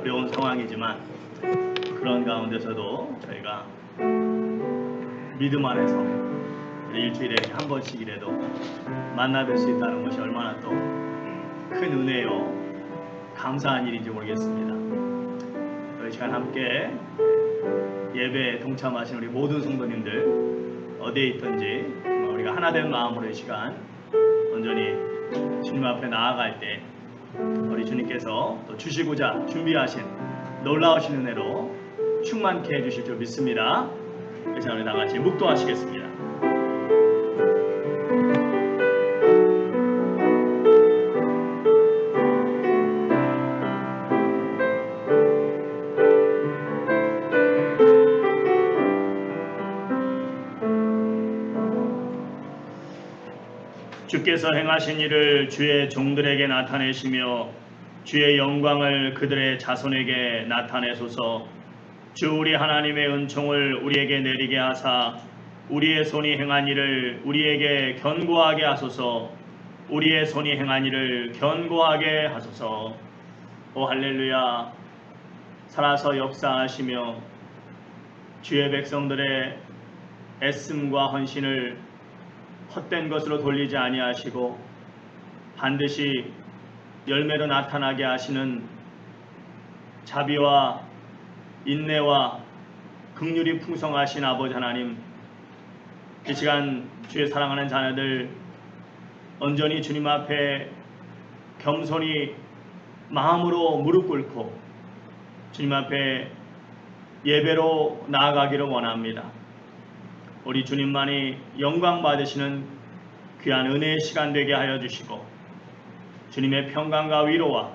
어려운 상황이지만 그런 가운데서도 저희가 믿음 안에서 일주일에 한 번씩이라도 만나뵐 수 있다는 것이 얼마나 또 큰 은혜요 감사한 일인지 모르겠습니다. 이 시간 함께 예배에 동참하신 우리 모든 성도님들 어디에 있든지 우리가 하나된 마음으로 이 시간 온전히 주님 앞에 나아갈 때 우리 주님께서 또 주시고자 준비하신 놀라우신 은혜로 충만케 해주실 줄 믿습니다. 그래서 우리 다 같이 묵도하시겠습니다. 주께서 행하신 일을 주의 종들에게 나타내시며 주의 영광을 그들의 자손에게 나타내소서. 주 우리 하나님의 은총을 우리에게 내리게 하사 우리의 손이 행한 일을 우리에게 견고하게 하소서. 우리의 손이 행한 일을 견고하게 하소서. 오 할렐루야. 살아서 역사하시며 주의 백성들의 애씀과 헌신을 헛된 것으로 돌리지 아니하시고 반드시 열매로 나타나게 하시는 자비와 인내와 긍휼이 풍성하신 아버지 하나님, 이 시간 주의 사랑하는 자녀들 온전히 주님 앞에 겸손히 마음으로 무릎 꿇고 주님 앞에 예배로 나아가기를 원합니다. 우리 주님만이 영광 받으시는 귀한 은혜의 시간 되게 하여 주시고 주님의 평강과 위로와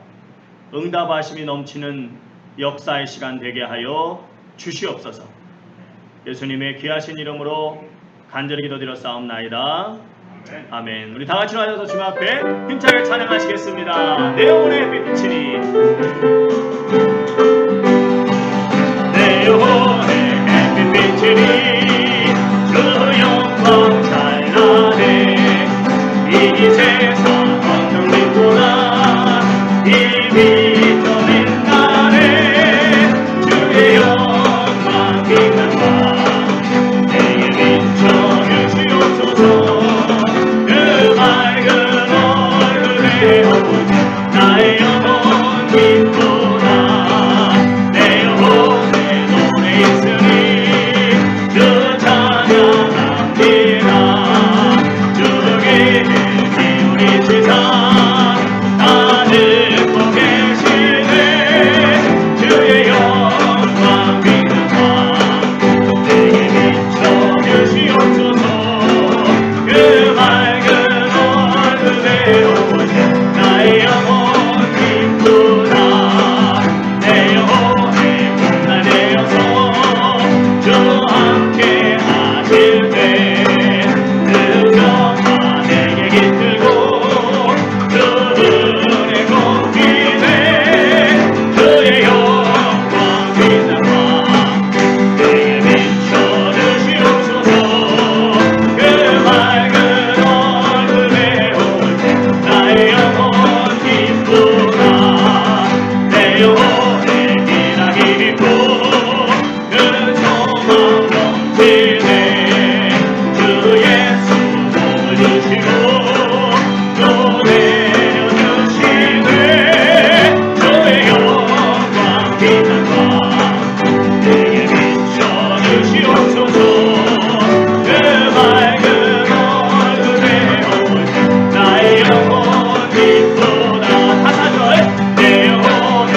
응답하심이 넘치는 역사의 시간 되게 하여 주시옵소서. 예수님의 귀하신 이름으로 간절히 기도드렸사옵나이다. 아멘. 우리 다같이 나와서 주님 앞에 힘차게 찬양하시겠습니다. 내 영혼의 빛이니 내 영혼의 빛이니 그 영광 찬란해. 이 세상 어떤 빛보다 이 빛 더 빛나네. 주의 영광 빛나봐 내게 비춰주시옵소서. 그 밝은 얼굴에 나의 영혼 빛보다 내 영혼에 노래 있으니 주 찬양합니다. 주께 기울이시사 다 듣고 계시네. 주의 영광 빛나봐 내게 비춰주시옵소서. 그 밝은 얼굴에 오신 나의 영혼 빛보다 내 영혼에 빛나내어서 주 함께 하실 때 그 내게 깃들고 그 은혜 공기네. 주의 영광 빛나봐 내게 비춰주시옵소서. 그 밝은 얼굴에 오신 나의 영혼 빛보다 내 영혼의 기락이 깊고 그 소망 넘치네. 주 예수 주시고 또 내려주시네. 주의 영광 빛나봐 내게 비춰주시옵소서. 그 밝은 얼굴에 오신 나의 영혼 빛보다 다사절 내 영혼의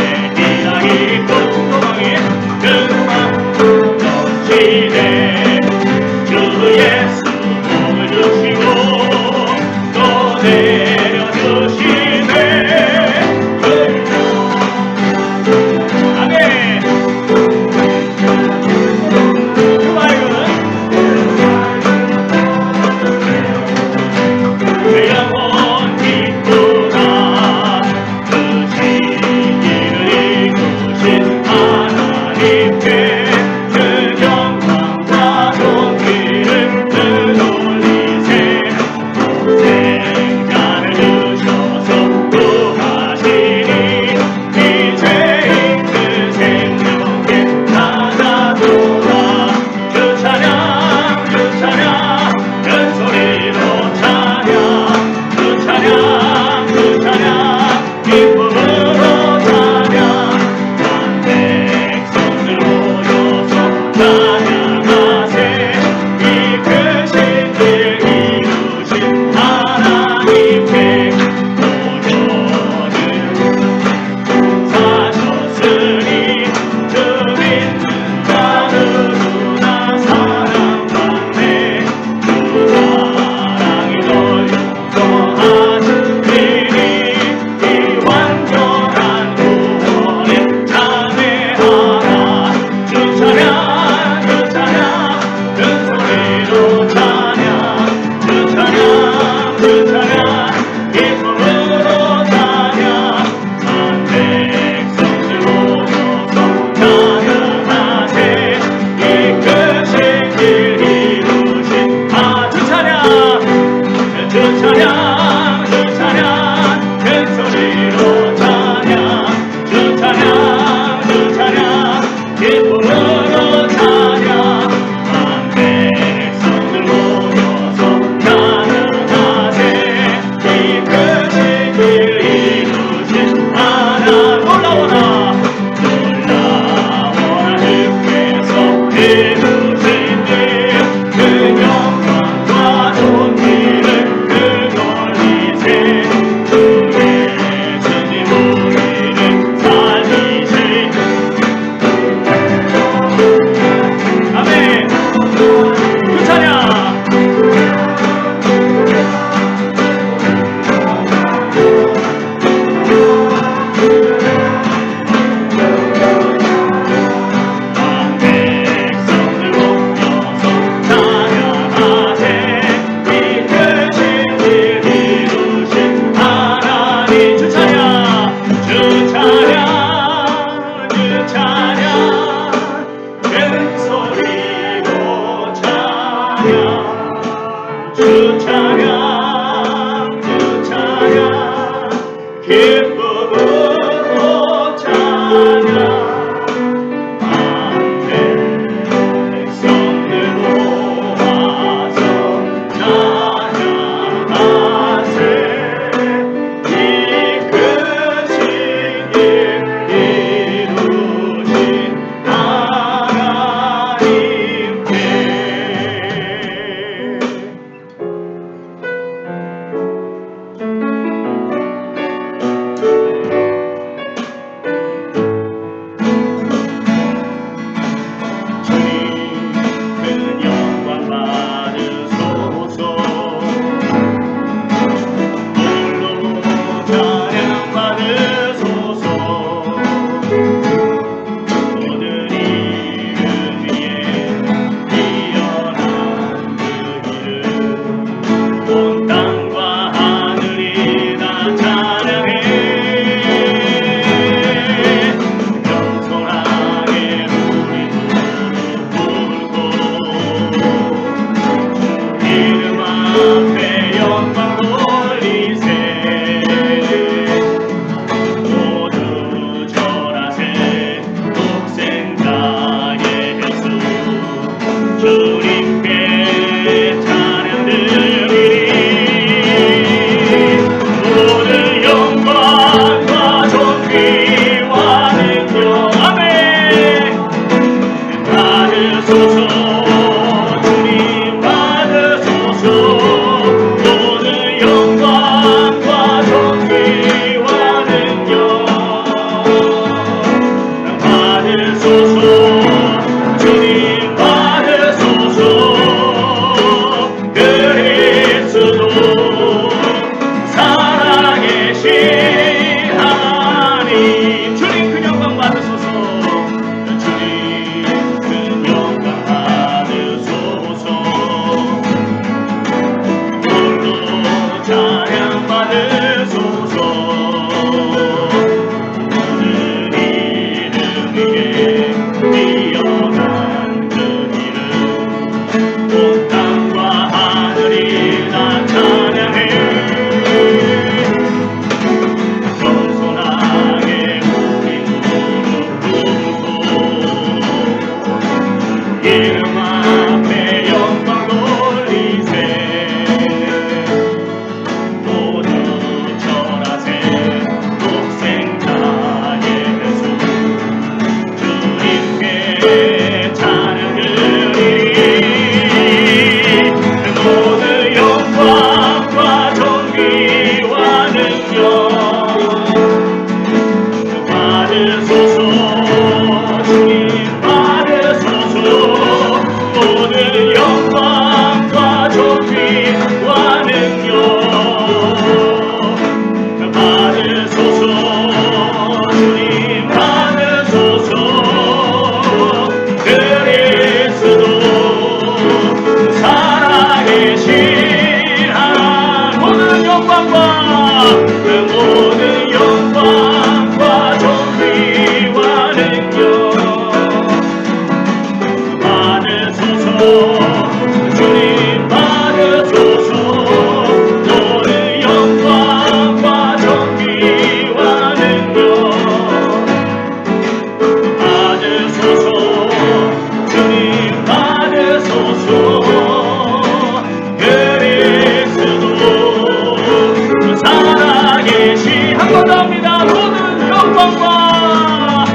영광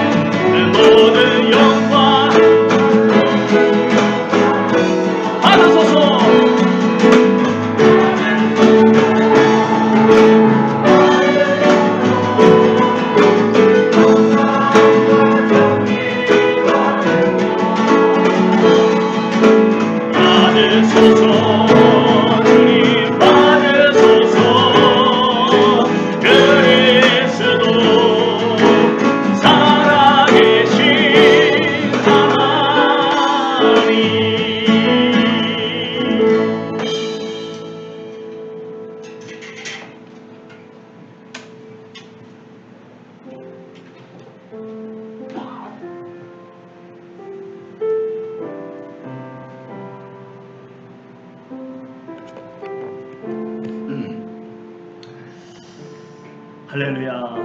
모든 영광 받으소서. 주님 받으소서. 그리스도 살아계신 하나님. 할렐루야.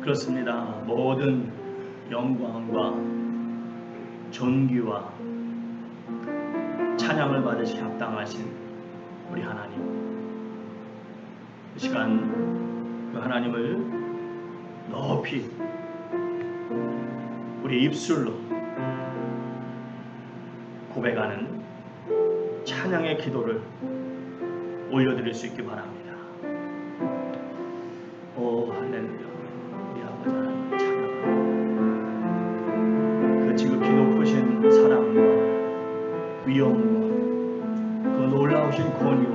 그렇습니다. 모든 영광과 존귀와 찬양을 받으시 합당하신 우리 하나님, 이 시간 그 하나님을 높이 우리 입술로 고백하는 찬양의 기도를 올려드릴 수 있기 바랍니다. 오 할렐루야. 우리 아버지 하나님 찬양합니다. 그 지극히 높으신 사랑과 위엄과 그 놀라우신 권위와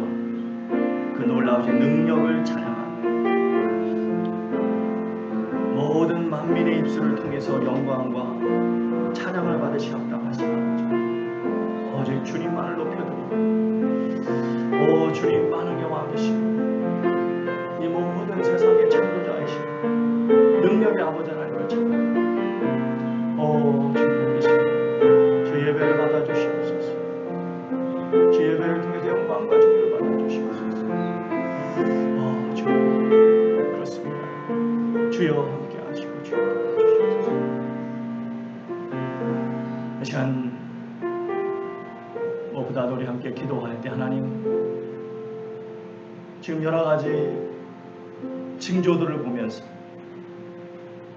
그 놀라우신 능력을 찬양합니다. 모든 만민의 입술을 통해서 영광과 찬양을 받으시 합당하시라. 오직 주님만을 높여드립니다. 오 주님 만왕의 왕이시고 이 모든 세상의 창조자이시고 능력의 아버지 하나님을 찬양합니다. 오 주님이시고 주 예배를 받아주시옵소서. 주 예배를 통해서 영광과 존귀를 받아주시옵소서. 오 주님 그렇습니다. 주여 함께 하시고 주여 받아주시옵소서. 이 시간 무엇보다도 우리 함께 기도할 때 하나님 지금 여러 가지 징조들을 보면서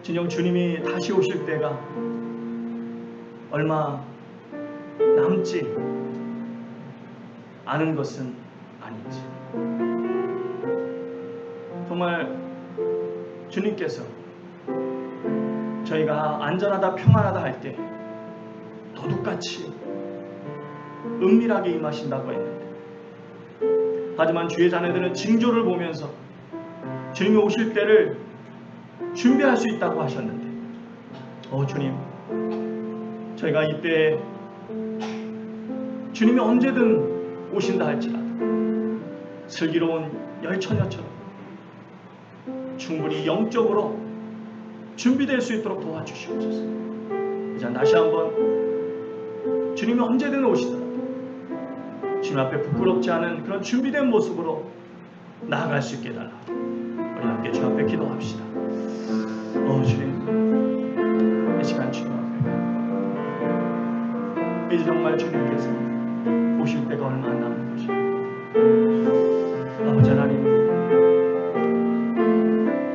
진정 주님이 다시 오실 때가 얼마 남지 않은 것은 아닌지, 정말 주님께서 저희가 안전하다 평안하다 할 때 도둑같이 은밀하게 임하신다고 했는데, 하지만 주의 자녀들은 징조를 보면서 주님이 오실 때를 준비할 수 있다고 하셨는데, 주님, 저희가 이때 주님이 언제든 오신다 할지라도 슬기로운 열처녀처럼 충분히 영적으로 준비될 수 있도록 도와주시옵소서. 이제 다시 한번 주님이 언제든 오시더라도 주님 앞에 부끄럽지 않은 그런 준비된 모습으로 나아갈 수 있게 해달라. 우리 함께 주 앞에 기도합시다. 주님, 이 시간 주님 앞에 이제 정말 주님께서 오실 때가 얼마 안 남은 것입니다. 아버지 하나님,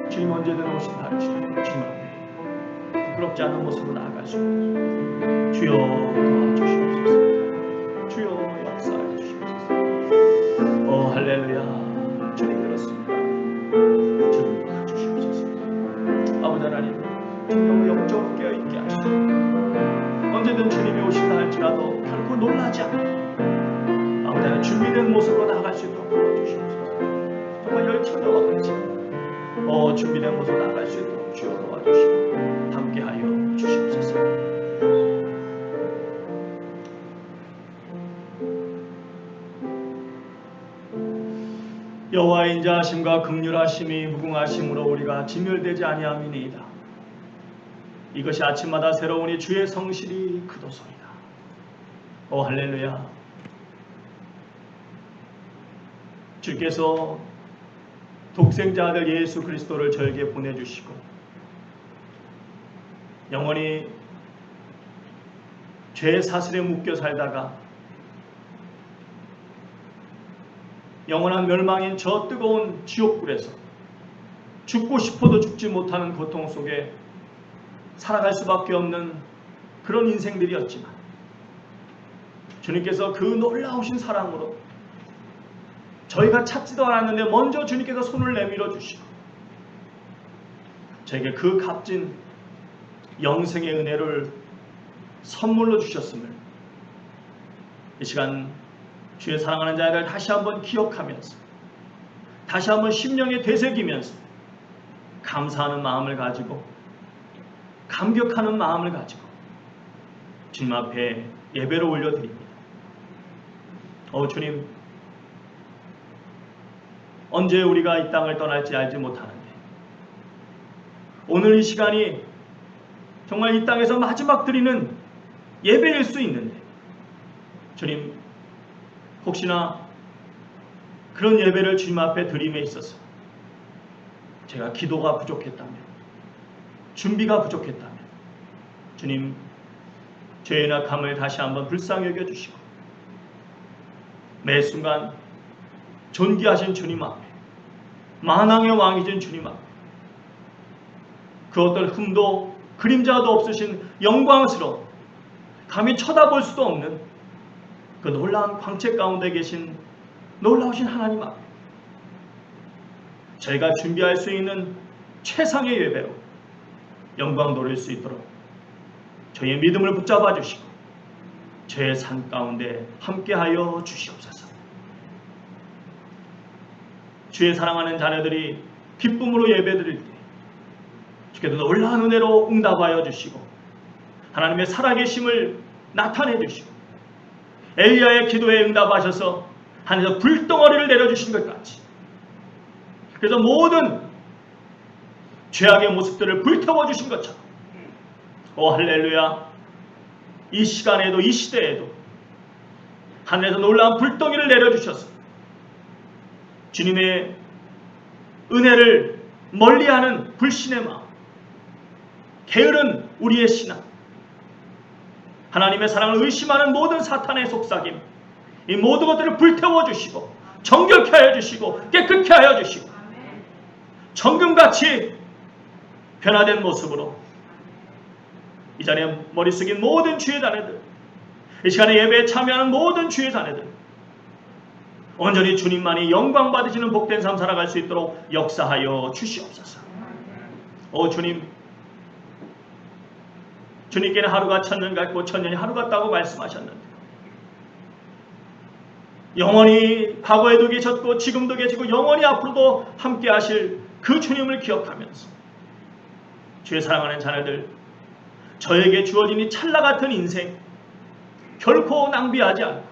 주님 언제든 오신다 할지라도 주님 앞에 부끄럽지 않은 모습으로 나아갈 수 있도록 주여 도와주시옵소서. 주여 역사해 주시옵소서. 할렐루야. 주님 그렇습니다. 주님 도와주시옵소서. 아버지 하나님, 너무 영적으로 깨어있게 하시고 언제든 주님이 오신다 할지라도 결코 놀라지 않고 아버지 하나님 준비된 모습으로 나아갈 수 있도록 도와주시옵소서. 정말 열처녀와 같이 준비된 모습으로 나아갈 수 있도록 주여 도와주시고 함께하여 주시옵소서. 여호와의 인자하심과 긍휼하심이 무궁하심으로 우리가 진멸되지 아니함이니이다. 이것이 아침마다 새로우니 주의 성실이 그도소이다. 할렐루야. 주께서 독생자 아들 예수 그리스도를 저에게 보내주시고 영원히 죄의 사슬에 묶여 살다가 영원한 멸망인 저 뜨거운 지옥불에서 죽고 싶어도 죽지 못하는 고통 속에 살아갈 수밖에 없는 그런 인생들이었지만 주님께서 그 놀라우신 사랑으로 저희가 찾지도 않았는데 먼저 주님께서 손을 내밀어 주시고 저에게 그 값진 영생의 은혜를 선물로 주셨음을 이 시간 주의 사랑하는 자들 다시 한번 기억하면서 다시 한번 심령에 되새기면서 감사하는 마음을 가지고 감격하는 마음을 가지고 주님 앞에 예배를 올려드립니다. 주님, 언제 우리가 이 땅을 떠날지 알지 못하는데 오늘 이 시간이 정말 이 땅에서 마지막 드리는 예배일 수 있는데 주님, 혹시나 그런 예배를 주님 앞에 드림에 있어서 제가 기도가 부족했다면, 준비가 부족했다면 주님, 죄의 낙함을 다시 한번 불쌍히 여겨주시고 매 순간 존귀하신 주님 앞에, 만왕의 왕이신 주님 앞에 그 어떤 흠도 그림자도 없으신 영광스러운, 감히 쳐다볼 수도 없는 그 놀라운 광채 가운데 계신 놀라우신 하나님 앞에 저희가 준비할 수 있는 최상의 예배로 영광 돌릴 수 있도록 저희의 믿음을 붙잡아 주시고 저의 산 가운데 함께하여 주시옵소서. 주의 사랑하는 자녀들이 기쁨으로 예배드릴 때 주께서 놀라운 은혜로 응답하여 주시고 하나님의 살아계심을 나타내 주시고 엘리야의 기도에 응답하셔서 하늘에서 불덩어리를 내려주신 것 같이 그래서 모든 죄악의 모습들을 불태워 주신 것처럼 할렐루야, 이 시간에도 이 시대에도 하늘에서 놀라운 불덩이를 내려주셔서 주님의 은혜를 멀리하는 불신의 마음, 게으른 우리의 신앙, 하나님의 사랑을 의심하는 모든 사탄의 속삭임, 이 모든 것들을 불태워 주시고 정결케 하여 주시고 깨끗게 하여 주시고 정금같이 변화된 모습으로 이 자리에 머리 숙인 모든 주의 자녀들, 이 시간에 예배에 참여하는 모든 주의 자녀들 온전히 주님만이 영광 받으시는 복된 삶 살아갈 수 있도록 역사하여 주시옵소서. 주님, 주님께는 하루가 천년 같고 천년이 하루 같다고 말씀하셨는데 영원히 과거에도 계셨고 지금도 계시고 영원히 앞으로도 함께 하실 그 주님을 기억하면서 주의 사랑하는 자녀들, 저에게 주어진 이 찰나 같은 인생 결코 낭비하지 않고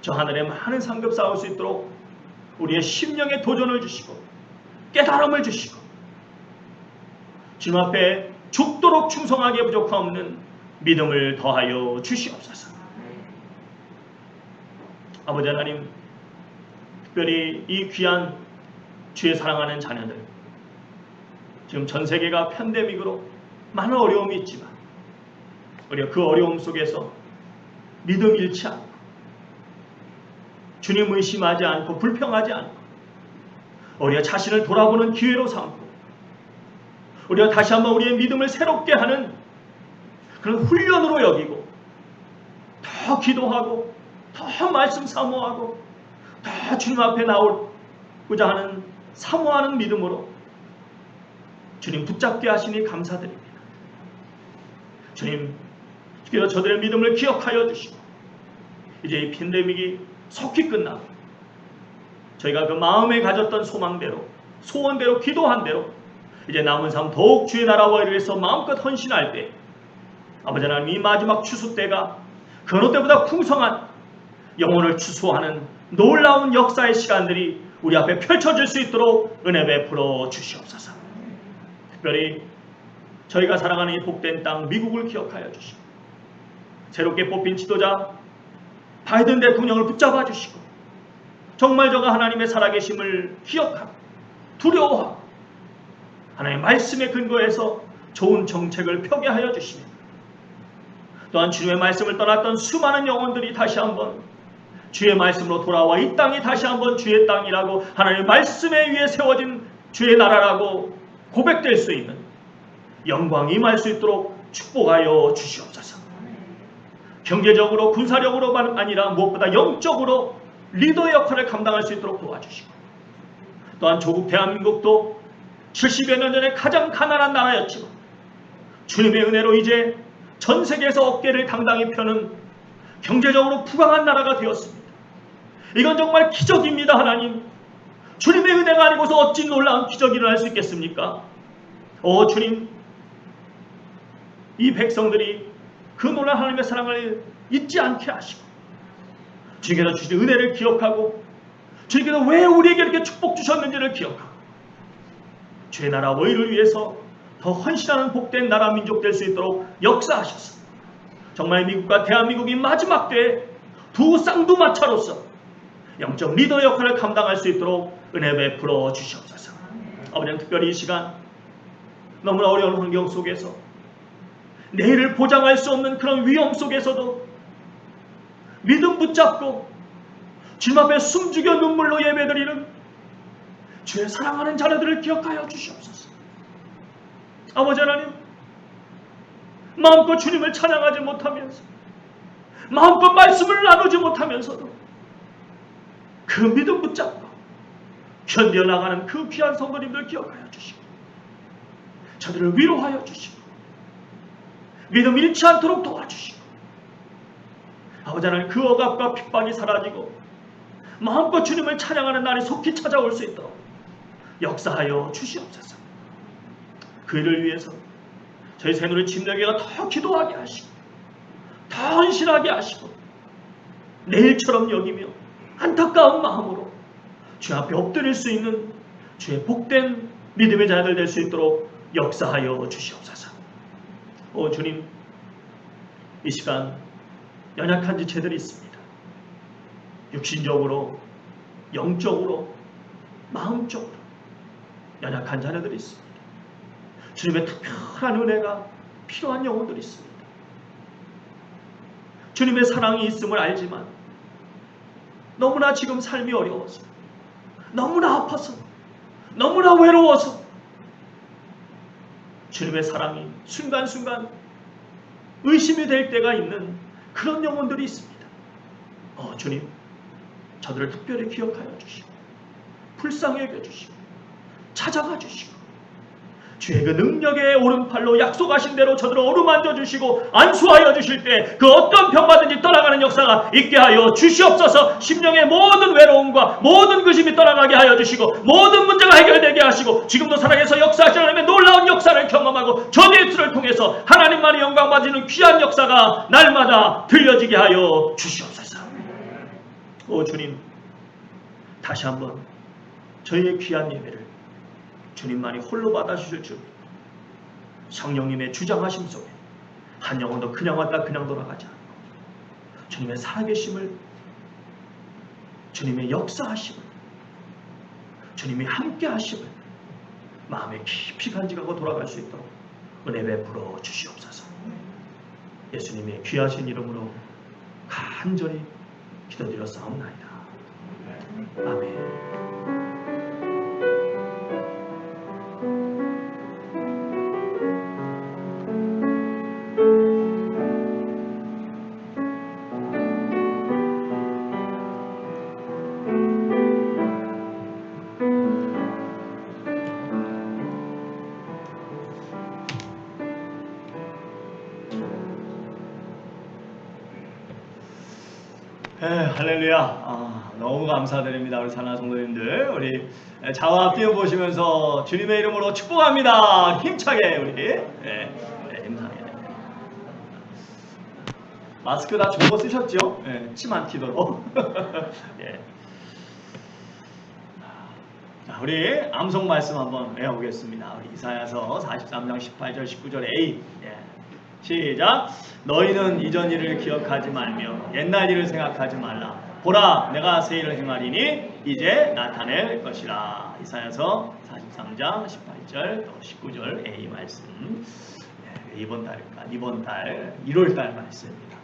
저 하늘에 많은 상급 쌓을 수 있도록 우리의 심령에 도전을 주시고 깨달음을 주시고 주님 앞에 죽도록 충성하게 부족함없는 믿음을 더하여 주시옵소서. 아버지 하나님, 특별히 이 귀한 주의 사랑하는 자녀들, 지금 전 세계가 팬데믹으로 많은 어려움이 있지만 우리가 그 어려움 속에서 믿음 잃지 않고 주님 의심하지 않고 불평하지 않고 우리가 자신을 돌아보는 기회로 삼고 우리가 다시 한번 우리의 믿음을 새롭게 하는 그런 훈련으로 여기고 더 기도하고 더 말씀 사모하고 더 주님 앞에 나오고자 하는 사모하는 믿음으로 주님 붙잡게 하시니 감사드립니다. 주님, 주께서 저들의 믿음을 기억하여 주시고 이제 이 팬데믹이 속히 끝나고 저희가 그 마음에 가졌던 소망대로 소원대로 기도한 대로 이제 남은 삶 더욱 주의 나라와 일을 위해서 마음껏 헌신할 때 아버지 하나님, 이 마지막 추수 때가 그 어느 때보다 풍성한 영혼을 추수하는 놀라운 역사의 시간들이 우리 앞에 펼쳐질 수 있도록 은혜 베풀어 주시옵소서. 특별히 저희가 사랑하는 이 복된 땅 미국을 기억하여 주시고 새롭게 뽑힌 지도자 바이든 대통령을 붙잡아 주시고 정말 저가 하나님의 살아계심을 기억하고 두려워하고 하나님의 말씀에 근거해서 좋은 정책을 펴게 하여 주시며 또한 주님의 말씀을 떠났던 수많은 영혼들이 다시 한번 주의 말씀으로 돌아와 이 땅이 다시 한번 주의 땅이라고 하나님의 말씀에 위해 세워진 주의 나라라고 고백될 수 있는 영광이 임할 수 있도록 축복하여 주시옵소서. 경제적으로 군사력으로만 아니라 무엇보다 영적으로 리더 역할을 감당할 수 있도록 도와주시고, 또한 조국 대한민국도 70여 년 전에 가장 가난한 나라였지만 주님의 은혜로 이제 전 세계에서 어깨를 당당히 펴는 경제적으로 부강한 나라가 되었습니다. 이건 정말 기적입니다. 하나님, 주님의 은혜가 아니고서 어찌 놀라운 기적이 일어날 수 있겠습니까? 주님, 이 백성들이 그 놀라운 하나님의 사랑을 잊지 않게 하시고 주님께서 주신 은혜를 기억하고 주님께서 왜 우리에게 이렇게 축복 주셨는지를 기억하고 주의 나라 의를 위해서 더 헌신하는 복된 나라 민족 될 수 있도록 역사하셔서 정말 미국과 대한민국이 마지막 때에 두 쌍두마차로서 영적 리더 역할을 감당할 수 있도록 은혜 베풀어 주시옵소서. 아버지는 특별히 이 시간 너무나 어려운 환경 속에서 내일을 보장할 수 없는 그런 위험 속에서도 믿음 붙잡고 주님 앞에 숨죽여 눈물로 예배드리는 주의 사랑하는 자녀들을 기억하여 주시옵소서. 아버지 하나님, 마음껏 주님을 찬양하지 못하면서 마음껏 말씀을 나누지 못하면서도 그 믿음 붙잡고 견뎌 나가는 그 귀한 성도님들 기억하여 주시고 저들을 위로하여 주시고 믿음 잃지 않도록 도와주시고 아버지 하나님, 그 억압과 핍박이 사라지고 마음껏 주님을 찬양하는 날이 속히 찾아올 수 있도록 역사하여 주시옵소서. 그 일을 위해서 저희 새누리 침례교회가 더 기도하게 하시고 더 헌신하게 하시고 내일처럼 여기며 안타까운 마음으로 주 앞에 엎드릴 수 있는 주의 복된 믿음의 자녀들 될 수 있도록 역사하여 주시옵소서. 주님, 이 시간 연약한 지체들이 있습니다. 육신적으로, 영적으로, 마음적으로 연약한 자녀들이 있습니다. 주님의 특별한 은혜가 필요한 영혼들이 있습니다. 주님의 사랑이 있음을 알지만 너무나 지금 삶이 어려워서, 너무나 아파서, 너무나 외로워서 주님의 사랑이 순간순간 의심이 될 때가 있는 그런 영혼들이 있습니다. 주님, 저들을 특별히 기억하여 주시고 불쌍히 여겨주시고 찾아가 주시고 주의 그 능력의 오른팔로 약속하신 대로 저들을 어루만져 주시고 안수하여 주실 때 그 어떤 병마든지 떠나가는 역사가 있게 하여 주시옵소서. 심령의 모든 외로움과 모든 근심이 떠나가게 하여 주시고 모든 문제가 해결되게 하시고 지금도 살아계서 역사하시는 하나님의 놀라운 역사를 경험하고 저비트를 통해서 하나님만이 영광 받으시는 귀한 역사가 날마다 들려지게 하여 주시옵소서. 주님, 다시 한번 저희의 귀한 예배를 주님만이 홀로 받아주실 줄 믿고 성령님의 주장하심 속에 한 영혼도 그냥 왔다 그냥 돌아가지 않고 주님의 살아계심을, 주님의 역사하심을, 주님이 함께하심을 마음에 깊이 간직하고 돌아갈 수 있도록 은혜 베풀어 주시옵소서. 예수님의 귀하신 이름으로 간절히 기도드렸사옵나이다. 아멘. 할렐루야. 너무 감사드립니다. 우리 사랑하는 성도님들, 우리 자와 앞뒤에 보시면서 주님의 이름으로 축복합니다. 힘차게 우리 힘차게. 마스크 다 좋은 거 쓰셨죠? 침 안 튀도록. 예. 우리 암송 말씀 한번 외워보겠습니다. 우리 이사야서 43장 18절 19절 A. 시작. 너희는 이전 일을 기억하지 말며 옛날 일을 생각하지 말라. 보라, 내가 새 일을 행하리니 이제 나타낼 것이라. 이사야서 43장 18절 또 19절 A 말씀. 이번 달 1월달 말씀입니다.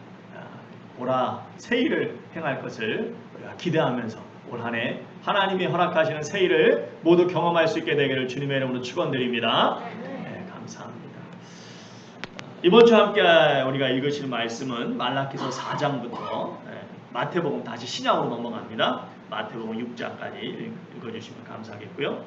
보라, 새 일을 행할 것을 우리가 기대하면서 올 한 해 하나님이 허락하시는 새해를 모두 경험할 수 있게 되기를 주님의 이름으로 축원드립니다. 네, 감사합니다. 이번 주 함께 우리가 읽으실 말씀은 말라기서 4장부터 마태복음 다시 신약으로 넘어갑니다. 마태복음 6장까지 읽어주시면 감사하겠고요.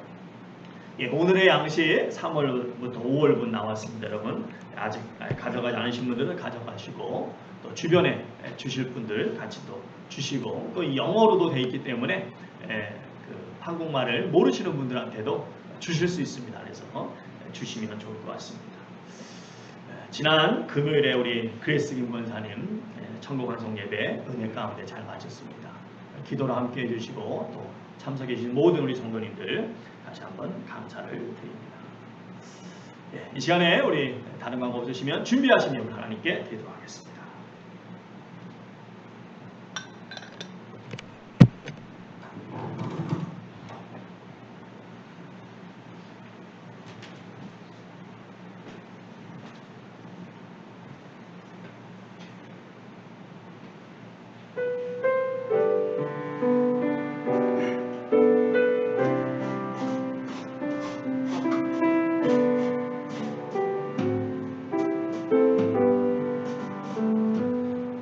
오늘의 양식 3월부터 5월분 나왔습니다. 여러분 아직 가져가지 않으신 분들은 가져가시고 또 주변에 주실 분들 같이 또 주시고 또 영어로도 돼 있기 때문에 그 한국말을 모르시는 분들한테도 주실 수 있습니다. 그래서 주시면 좋을 것 같습니다. 지난 금요일에 우리 그레이스 김 권사님 천국 환송 예배 은혜 가운데 잘 마쳤습니다. 기도로 함께 해주시고 또 참석해 주신 모든 우리 성도님들 다시 한번 감사를 드립니다. 이 시간에 우리 다른 광고 없으시면 준비하신 예물 하나님께 드리도록 하겠습니다.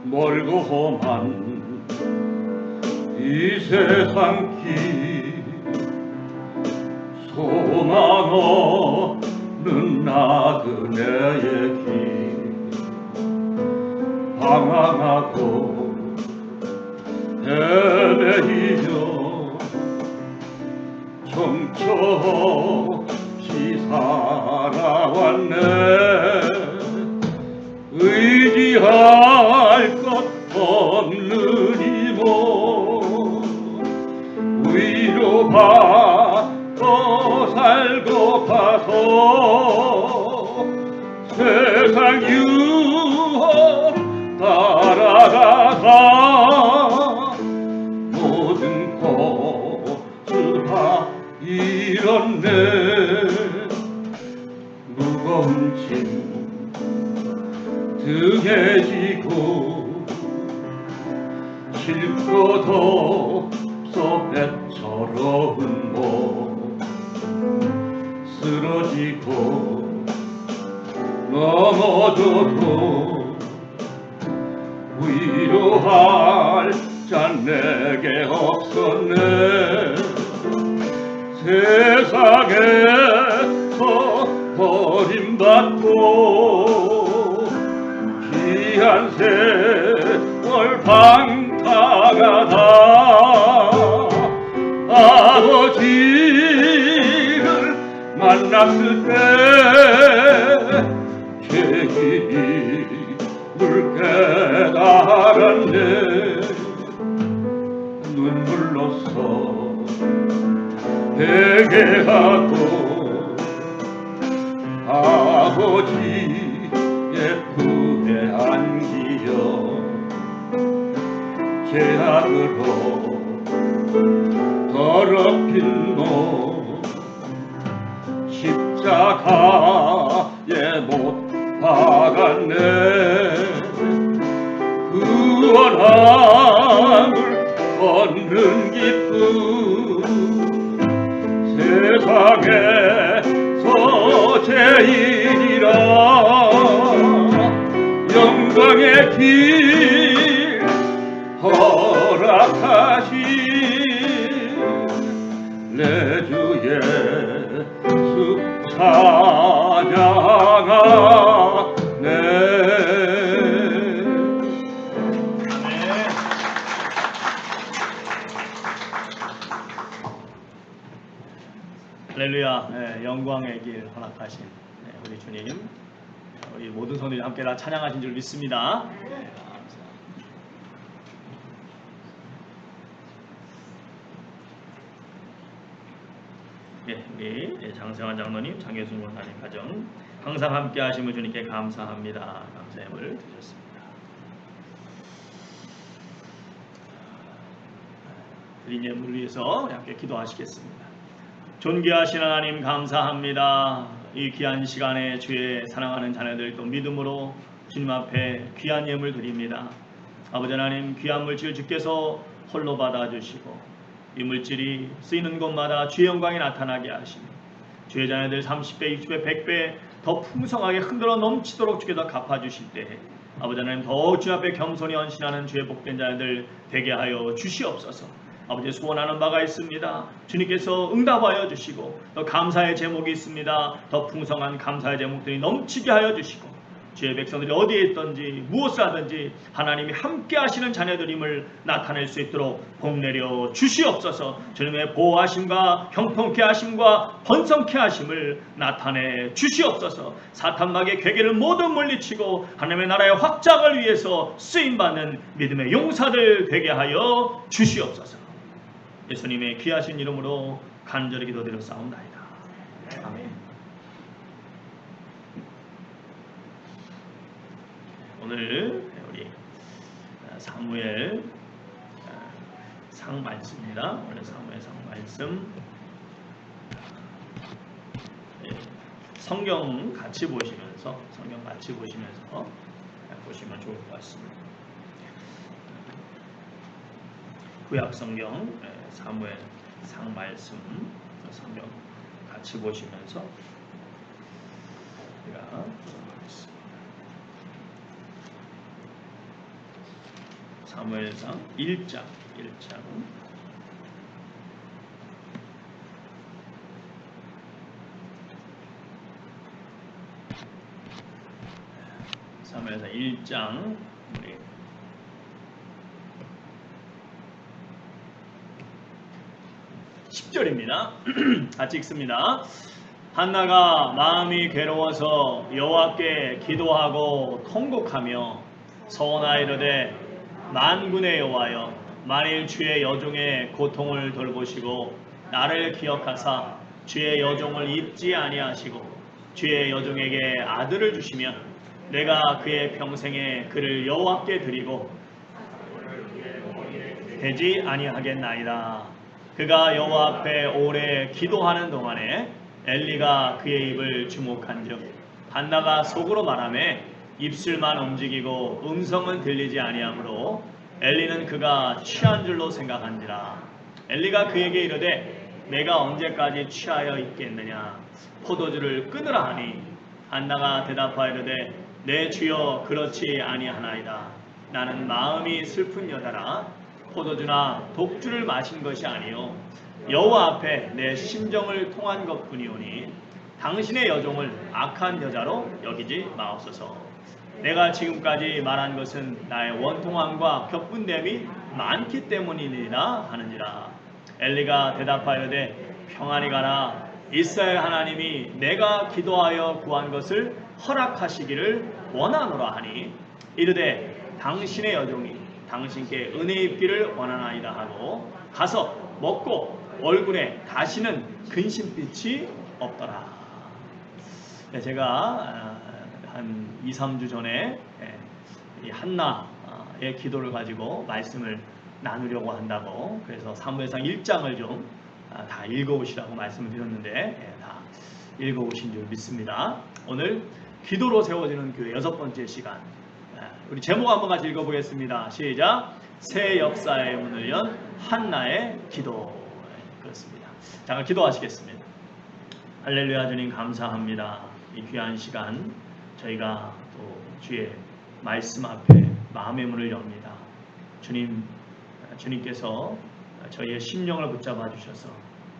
멀고 험한 이 세상 길 소망 없는 나그네의 길 방황하고 헤매이며 정처없이 살아왔네. 의지할 것 없는 이모 위로받고 살고파서 세상 유혹 따라가다 모든 것을 다 잃었네. 무거운 짐 등에 지고 쉴 것 없어 애처로운 몸 쓰러지고 넘어져도 위로할 자 내게 없었네. 세상에서 버림받고 귀한 세월 방탕하다 아버지를 만났을 때 죄인임을 깨달았네. 눈물로써 회개하고 아버지의 품에 안기어 죄악으로 더럽힌 몸 십자가에 못 박았네. 구원함을 얻는 기쁨 세상에서 제일이라 영광의 길 허락하신 내 주 예수 찬양하네. 할렐루야. 영광의 길 허락하신 우리 주님, 우리 모든 성도들이 함께 다 찬양하신 줄 믿습니다. 우리 장세환 장로님, 장혜순 권사님 가정 항상 함께 하심을 주님께 감사합니다. 감사함을 드렸습니다. 드린 예물을 위해서 함께 기도하시겠습니다. 존귀하신 하나님 감사합니다. 이 귀한 시간에 주의 사랑하는 자녀들 또 믿음으로 주님 앞에 귀한 예물 드립니다. 아버지 하나님, 귀한 물질 주께서 홀로 받아주시고 이 물질이 쓰이는 곳마다 주의 영광이 나타나게 하시며 주의 자녀들 30배, 60배, 100배 더 풍성하게 흔들어 넘치도록 주께서 갚아주실 때에 아버지 하나님 더욱 주 앞에 겸손히 헌신하는 주의 복된 자녀들 되게 하여 주시옵소서. 아버지 소원하는 바가 있습니다. 주님께서 응답하여 주시고 더 감사의 제목이 있습니다. 더 풍성한 감사의 제목들이 넘치게 하여 주시고 주의 백성들이 어디에 있든지 무엇을 하든지 하나님이 함께 하시는 자녀들임을 나타낼 수 있도록 복내려 주시옵소서. 주님의 보호하심과 형통케 하심과 번성케 하심을 나타내 주시옵소서. 사탄막의 괴계를 모두 물리치고 하나님의 나라의 확장을 위해서 쓰임받는 믿음의 용사들 되게 하여 주시옵소서. 예수님의 귀하신 이름으로 간절히 기도드려 싸움나이다. 아멘. 오늘 우리 사무엘 상 말씀입니다. 오늘 사무엘 상 말씀 성경 같이 보시면서 보시면 좋을 것 같습니다. 구약 성경 사무엘 상 말씀 성경 같이 보시면서 우리가 보겠습니다. 사무엘상 1장 사무엘상 1장 10절입니다. 같이 읽습니다. 한나가 마음이 괴로워서 여호와께 기도하고 통곡하며 서원하이르되 만군의 여호와여, 만일 주의 여종의 고통을 돌보시고 나를 기억하사 주의 여종을 잊지 아니하시고 주의 여종에게 아들을 주시면 내가 그의 평생에 그를 여호와께 드리고 되지 아니하겠나이다. 그가 여호와 앞에 오래 기도하는 동안에 엘리가 그의 입을 주목한즉 한나가 속으로 말하매 입술만 움직이고 음성은 들리지 아니하므로 엘리는 그가 취한 줄로 생각한지라. 엘리가 그에게 이르되 내가 언제까지 취하여 있겠느냐, 포도주를 끊으라 하니 한나가 대답하이르되 내 주여 그렇지 아니하나이다. 나는 마음이 슬픈 여자라 포도주나 독주를 마신 것이 아니요 여호와 앞에 내 심정을 통한 것뿐이오니 당신의 여종을 악한 여자로 여기지 마옵소서. 내가 지금까지 말한 것은 나의 원통함과 격분됨이 많기 때문이니라 하는지라. 엘리가 대답하여되 평안히 가라. 이스라엘 하나님이 내가 기도하여 구한 것을 허락하시기를 원하노라 하니 이르되 당신의 여종이 당신께 은혜 입기를 원하나이다 하고 가서 먹고 얼굴에 다시는 근심빛이 없더라. 제가 한 2, 3주 전에 이 한나의 기도를 가지고 말씀을 나누려고 한다고, 그래서 사무엘상 1장을 좀 다 읽어오시라고 말씀을 드렸는데 다 읽어오신 줄 믿습니다. 오늘 기도로 세워지는 교회 6번째 시간, 우리 제목 한번 같이 읽어보겠습니다. 시작. 새 역사의 문을 연 한나의 기도. 그렇습니다. 잠깐 기도하시겠습니다. 할렐루야. 주님 감사합니다. 이 귀한 시간 저희가 또 주의 말씀 앞에 마음의 문을 엽니다. 주님께서 저희의 심령을 붙잡아 주셔서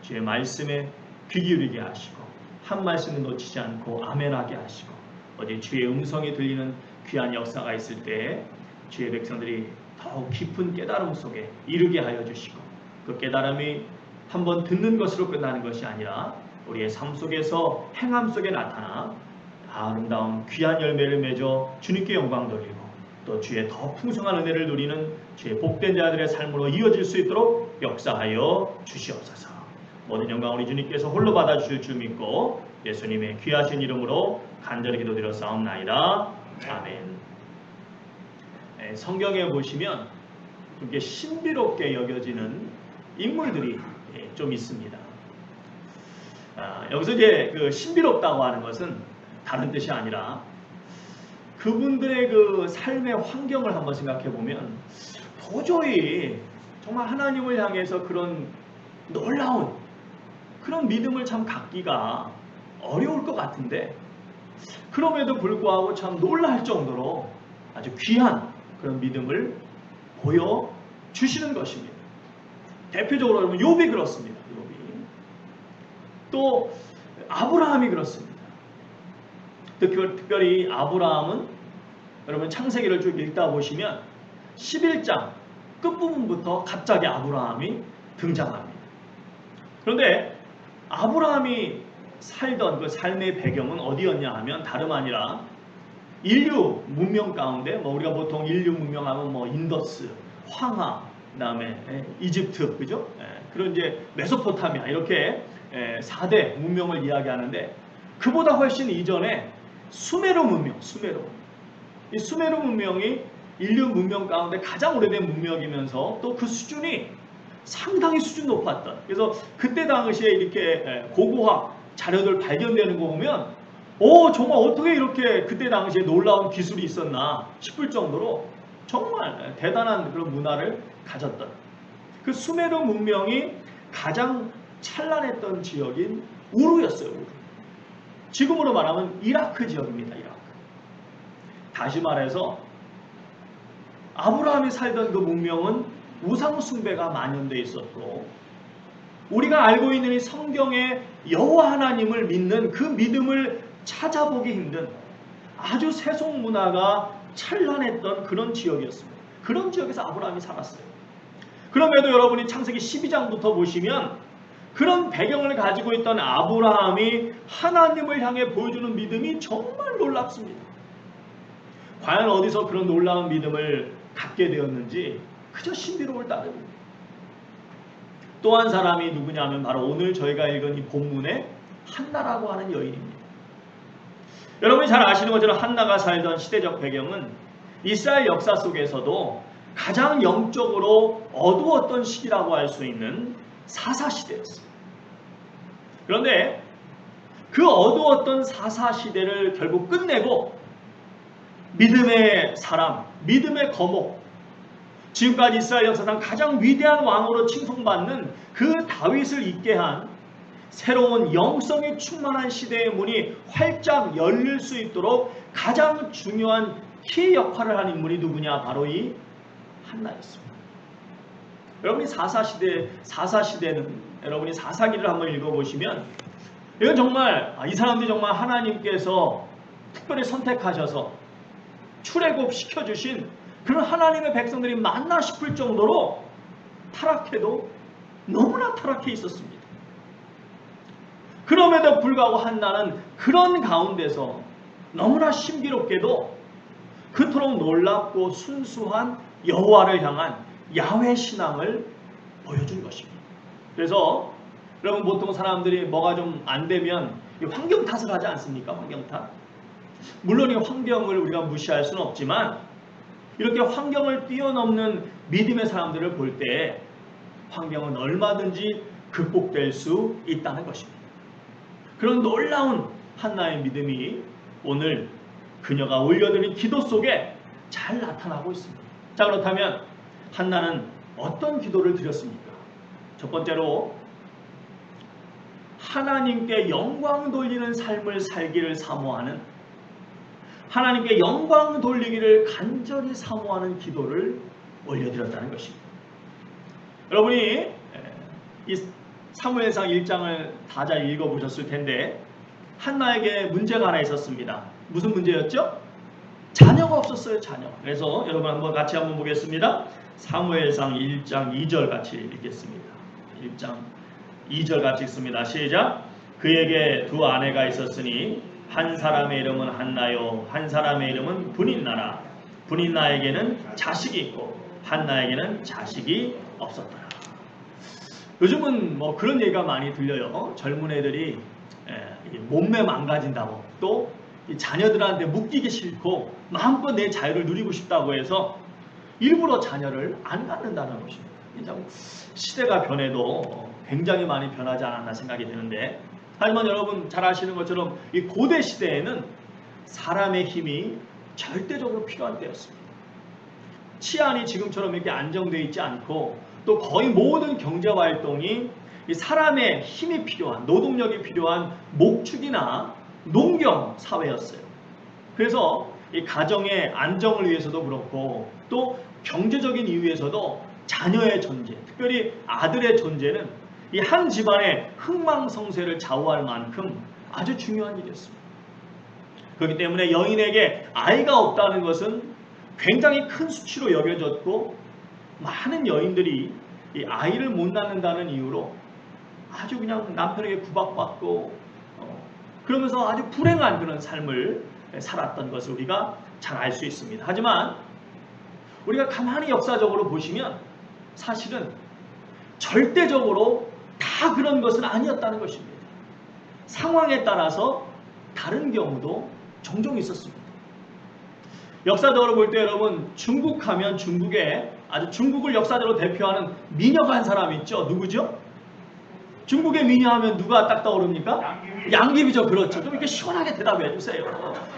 주의 말씀에 귀 기울이게 하시고 한 말씀을 놓치지 않고 아멘하게 하시고 어디 주의 음성이 들리는 귀한 역사가 있을 때 주의 백성들이 더욱 깊은 깨달음 속에 이르게 하여 주시고 그 깨달음이 한번 듣는 것으로 끝나는 것이 아니라 우리의 삶 속에서 행함 속에 나타나 아름다운 귀한 열매를 맺어 주님께 영광 돌리고 또 주의 더 풍성한 은혜를 누리는 주의 복된 자들의 삶으로 이어질 수 있도록 역사하여 주시옵소서. 모든 영광 우리 주님께서 홀로 받아주실 줄 믿고 예수님의 귀하신 이름으로 간절히 기도드려 싸움나이다. 아멘. 성경에 보시면 그렇게 신비롭게 여겨지는 인물들이 좀 있습니다. 여기서 이제 그 신비롭다고 하는 것은 다른 뜻이 아니라 그분들의 그 삶의 환경을 한번 생각해 보면 도저히 정말 하나님을 향해서 그런 놀라운 그런 믿음을 참 갖기가 어려울 것 같은데, 그럼에도 불구하고 참 놀랄 정도로 아주 귀한 그런 믿음을 보여주시는 것입니다. 대표적으로 여러분 욥이 그렇습니다. 욥이. 또 아브라함이 그렇습니다. 특별히 아브라함은 여러분 창세기를 쭉 읽다 보시면 11장 끝부분부터 갑자기 아브라함이 등장합니다. 그런데 아브라함이 살던 그 삶의 배경은 어디였냐 하면 다름 아니라 인류 문명 가운데 우리가 보통 인류 문명하면 인더스, 황하, 그다음에 이집트, 그죠? 그런 이제 메소포타미아 이렇게 4대 문명을 이야기하는데, 그보다 훨씬 이전에 수메르 문명, 이 수메르 문명이 인류 문명 가운데 가장 오래된 문명이면서 또 그 수준이 상당히 수준 높았던, 그래서 그때 당시에 이렇게 고고학 자료들 발견되는 거 보면 정말 어떻게 이렇게 그때 당시에 놀라운 기술이 있었나 싶을 정도로 정말 대단한 그런 문화를 가졌던 그 수메르 문명이 가장 찬란했던 지역인 우르였어요. 우르. 지금으로 말하면 이라크 지역입니다. 이라크. 다시 말해서 아브라함이 살던 그 문명은 우상 숭배가 만연되어 있었고, 우리가 알고 있는 이 성경의 여호와 하나님을 믿는 그 믿음을 찾아보기 힘든 아주 세속 문화가 찬란했던 그런 지역이었습니다. 그런 지역에서 아브라함이 살았어요. 그럼에도 여러분이 창세기 12장부터 보시면 그런 배경을 가지고 있던 아브라함이 하나님을 향해 보여주는 믿음이 정말 놀랍습니다. 과연 어디서 그런 놀라운 믿음을 갖게 되었는지 그저 신비로울 따름입니다. 또 한 사람이 누구냐면 바로 오늘 저희가 읽은 이 본문의 한나라고 하는 여인입니다. 여러분이 잘 아시는 것처럼 한나가 살던 시대적 배경은 이스라엘 역사 속에서도 가장 영적으로 어두웠던 시기라고 할 수 있는 사사시대였습니다. 그런데 그 어두웠던 사사시대를 결국 끝내고 믿음의 사람, 믿음의 거목, 지금까지 이스라엘 역사상 가장 위대한 왕으로 칭송받는 그 다윗을 있게 한 새로운 영성이 충만한 시대의 문이 활짝 열릴 수 있도록 가장 중요한 키 역할을 한 인물이 누구냐? 바로 이 한나였습니다. 여러분이 사사시대는 여러분이 사사기를 한번 읽어보시면 이건 정말 이 사람들이 정말 하나님께서 특별히 선택하셔서 출애굽시켜주신 그런 하나님의 백성들이 맞나 싶을 정도로 타락해도 너무나 타락해 있었습니다. 그럼에도 불구하고 한나는 그런 가운데서 너무나 신비롭게도 그토록 놀랍고 순수한 여호와를 향한 야훼 신앙을 보여준 것입니다. 그래서 여러분 보통 사람들이 뭐가 좀 안 되면 환경 탓을 하지 않습니까? 환경 탓. 물론 이 환경을 우리가 무시할 수는 없지만 이렇게 환경을 뛰어넘는 믿음의 사람들을 볼 때 환경은 얼마든지 극복될 수 있다는 것입니다. 그런 놀라운 한나의 믿음이 오늘 그녀가 올려드린 기도 속에 잘 나타나고 있습니다. 자, 그렇다면 한나는 어떤 기도를 드렸습니까? 첫 번째로 하나님께 영광 돌리는 삶을 살기를 사모하는, 하나님께 영광 돌리기를 간절히 사모하는 기도를 올려드렸다는 것입니다. 여러분이 이 사무엘상 1장을 다 잘 읽어보셨을 텐데 한나에게 문제가 하나 있었습니다. 무슨 문제였죠? 자녀가 없었어요. 자녀. 그래서 여러분 한번 같이 한번 보겠습니다. 사무엘상 1장 2절 같이 읽겠습니다. 1장 2절 같이 읽습니다. 시작. 그에게 두 아내가 있었으니 한 사람의 이름은 한나요, 한 사람의 이름은 분인나라. 분인나에게는 자식이 있고 한나에게는 자식이 없었더라. 요즘은 그런 얘기가 많이 들려요. 젊은 애들이 몸매 망가진다고, 또 자녀들한테 묶이기 싫고 마음껏 내 자유를 누리고 싶다고 해서 일부러 자녀를 안 갖는다는 것입니다. 시대가 변해도 굉장히 많이 변하지 않았나 생각이 드는데, 하지만 여러분 잘 아시는 것처럼 이 고대 시대에는 사람의 힘이 절대적으로 필요한 때였습니다. 치안이 지금처럼 이렇게 안정되어 있지 않고 또 거의 모든 경제활동이 이 사람의 힘이 필요한, 노동력이 필요한 목축이나 농경 사회였어요. 그래서 이 가정의 안정을 위해서도 그렇고 또 경제적인 이유에서도 자녀의 존재, 특별히 아들의 존재는 이 한 집안의 흥망성쇠를 좌우할 만큼 아주 중요한 일이었습니다. 그렇기 때문에 여인에게 아이가 없다는 것은 굉장히 큰 수치로 여겨졌고, 많은 여인들이 이 아이를 못 낳는다는 이유로 아주 그냥 남편에게 구박받고 그러면서 아주 불행한 그런 삶을 살았던 것을 우리가 잘 알 수 있습니다. 하지만 우리가 가만히 역사적으로 보시면 사실은 절대적으로 다 그런 것은 아니었다는 것입니다. 상황에 따라서 다른 경우도 종종 있었습니다. 역사적으로 볼 때 여러분, 중국 하면 중국에 아주 중국을 역사적으로 대표하는 미녀가 한 사람 있죠. 누구죠? 중국의 미녀 하면 누가 딱 떠오릅니까? 양귀비죠. 그렇죠. 좀 이렇게 시원하게 대답해 주세요.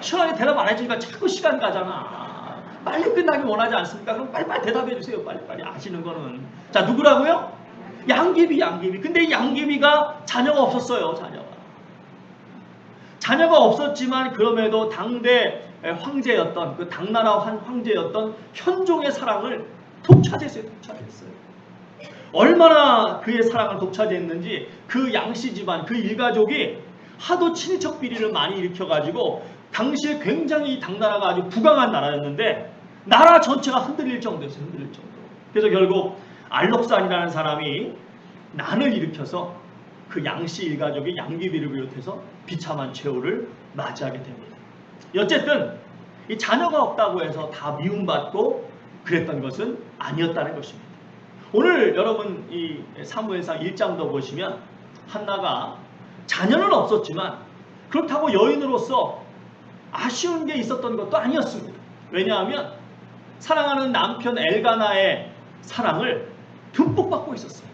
시원하게 대답 안 해주니까 자꾸 시간 가잖아. 빨리 끝나기 원하지 않습니까? 그럼 빨리빨리 대답해 주세요. 빨리빨리. 아시는 거는. 자, 누구라고요? 양귀비. 근데 이 양귀비가 자녀가 없었어요. 자녀가 없었지만 그럼에도 당대 황제였던, 그 당나라 황제였던 현종의 사랑을 독차지했어요. 얼마나 그의 사랑을 독차지했는지 그 양씨 집안, 그 일가족이 하도 친인척 비리를 많이 일으켜가지고 당시에 굉장히 당나라가 아주 부강한 나라였는데 나라 전체가 흔들릴 정도였어요. 그래서 결국 알록산이라는 사람이 난을 일으켜서 그 양씨 일가족이 양귀비를 비롯해서 비참한 최후를 맞이하게 됩니다. 어쨌든 이 자녀가 없다고 해서 다 미움받고 그랬던 것은 아니었다는 것입니다. 오늘 여러분 이 사무엘상 1장도 보시면 한나가 자녀는 없었지만 그렇다고 여인으로서 아쉬운 게 있었던 것도 아니었습니다. 왜냐하면 사랑하는 남편 엘가나의 사랑을 듬뿍 받고 있었어요.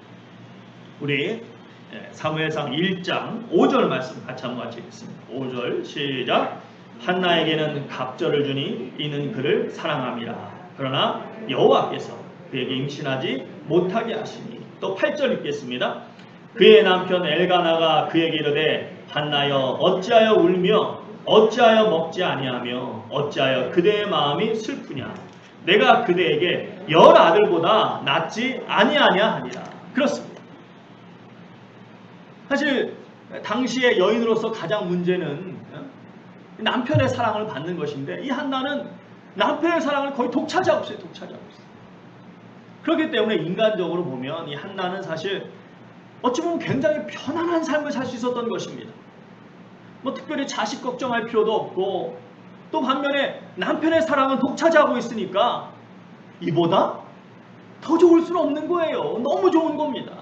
우리 사무엘상 1장 5절 말씀 같이 한번 같이 읽겠습니다. 5절 시작. 한나에게는 갑절을 주니 이는 그를 사랑함이라. 그러나 여호와께서 그에게 임신하지 못하게 하시니. 또 8절 읽겠습니다. 그의 남편 엘가나가 그에게 이르되 한나여 어찌하여 울며 어찌하여 먹지 아니하며 어찌하여 그대의 마음이 슬프냐. 내가 그대에게 10아들보다 낫지 아니하냐 하니라. 그렇습니다. 사실 당시의 여인으로서 가장 문제는 남편의 사랑을 받는 것인데 이 한나는 남편의 사랑을 거의 독차지하고 있어요. 그렇기 때문에 인간적으로 보면 이 한나는 사실 어찌 보면 굉장히 편안한 삶을 살 수 있었던 것입니다. 뭐 특별히 자식 걱정할 필요도 없고 또 반면에 남편의 사랑은 독차지하고 있으니까 이보다 더 좋을 수는 없는 거예요. 너무 좋은 겁니다.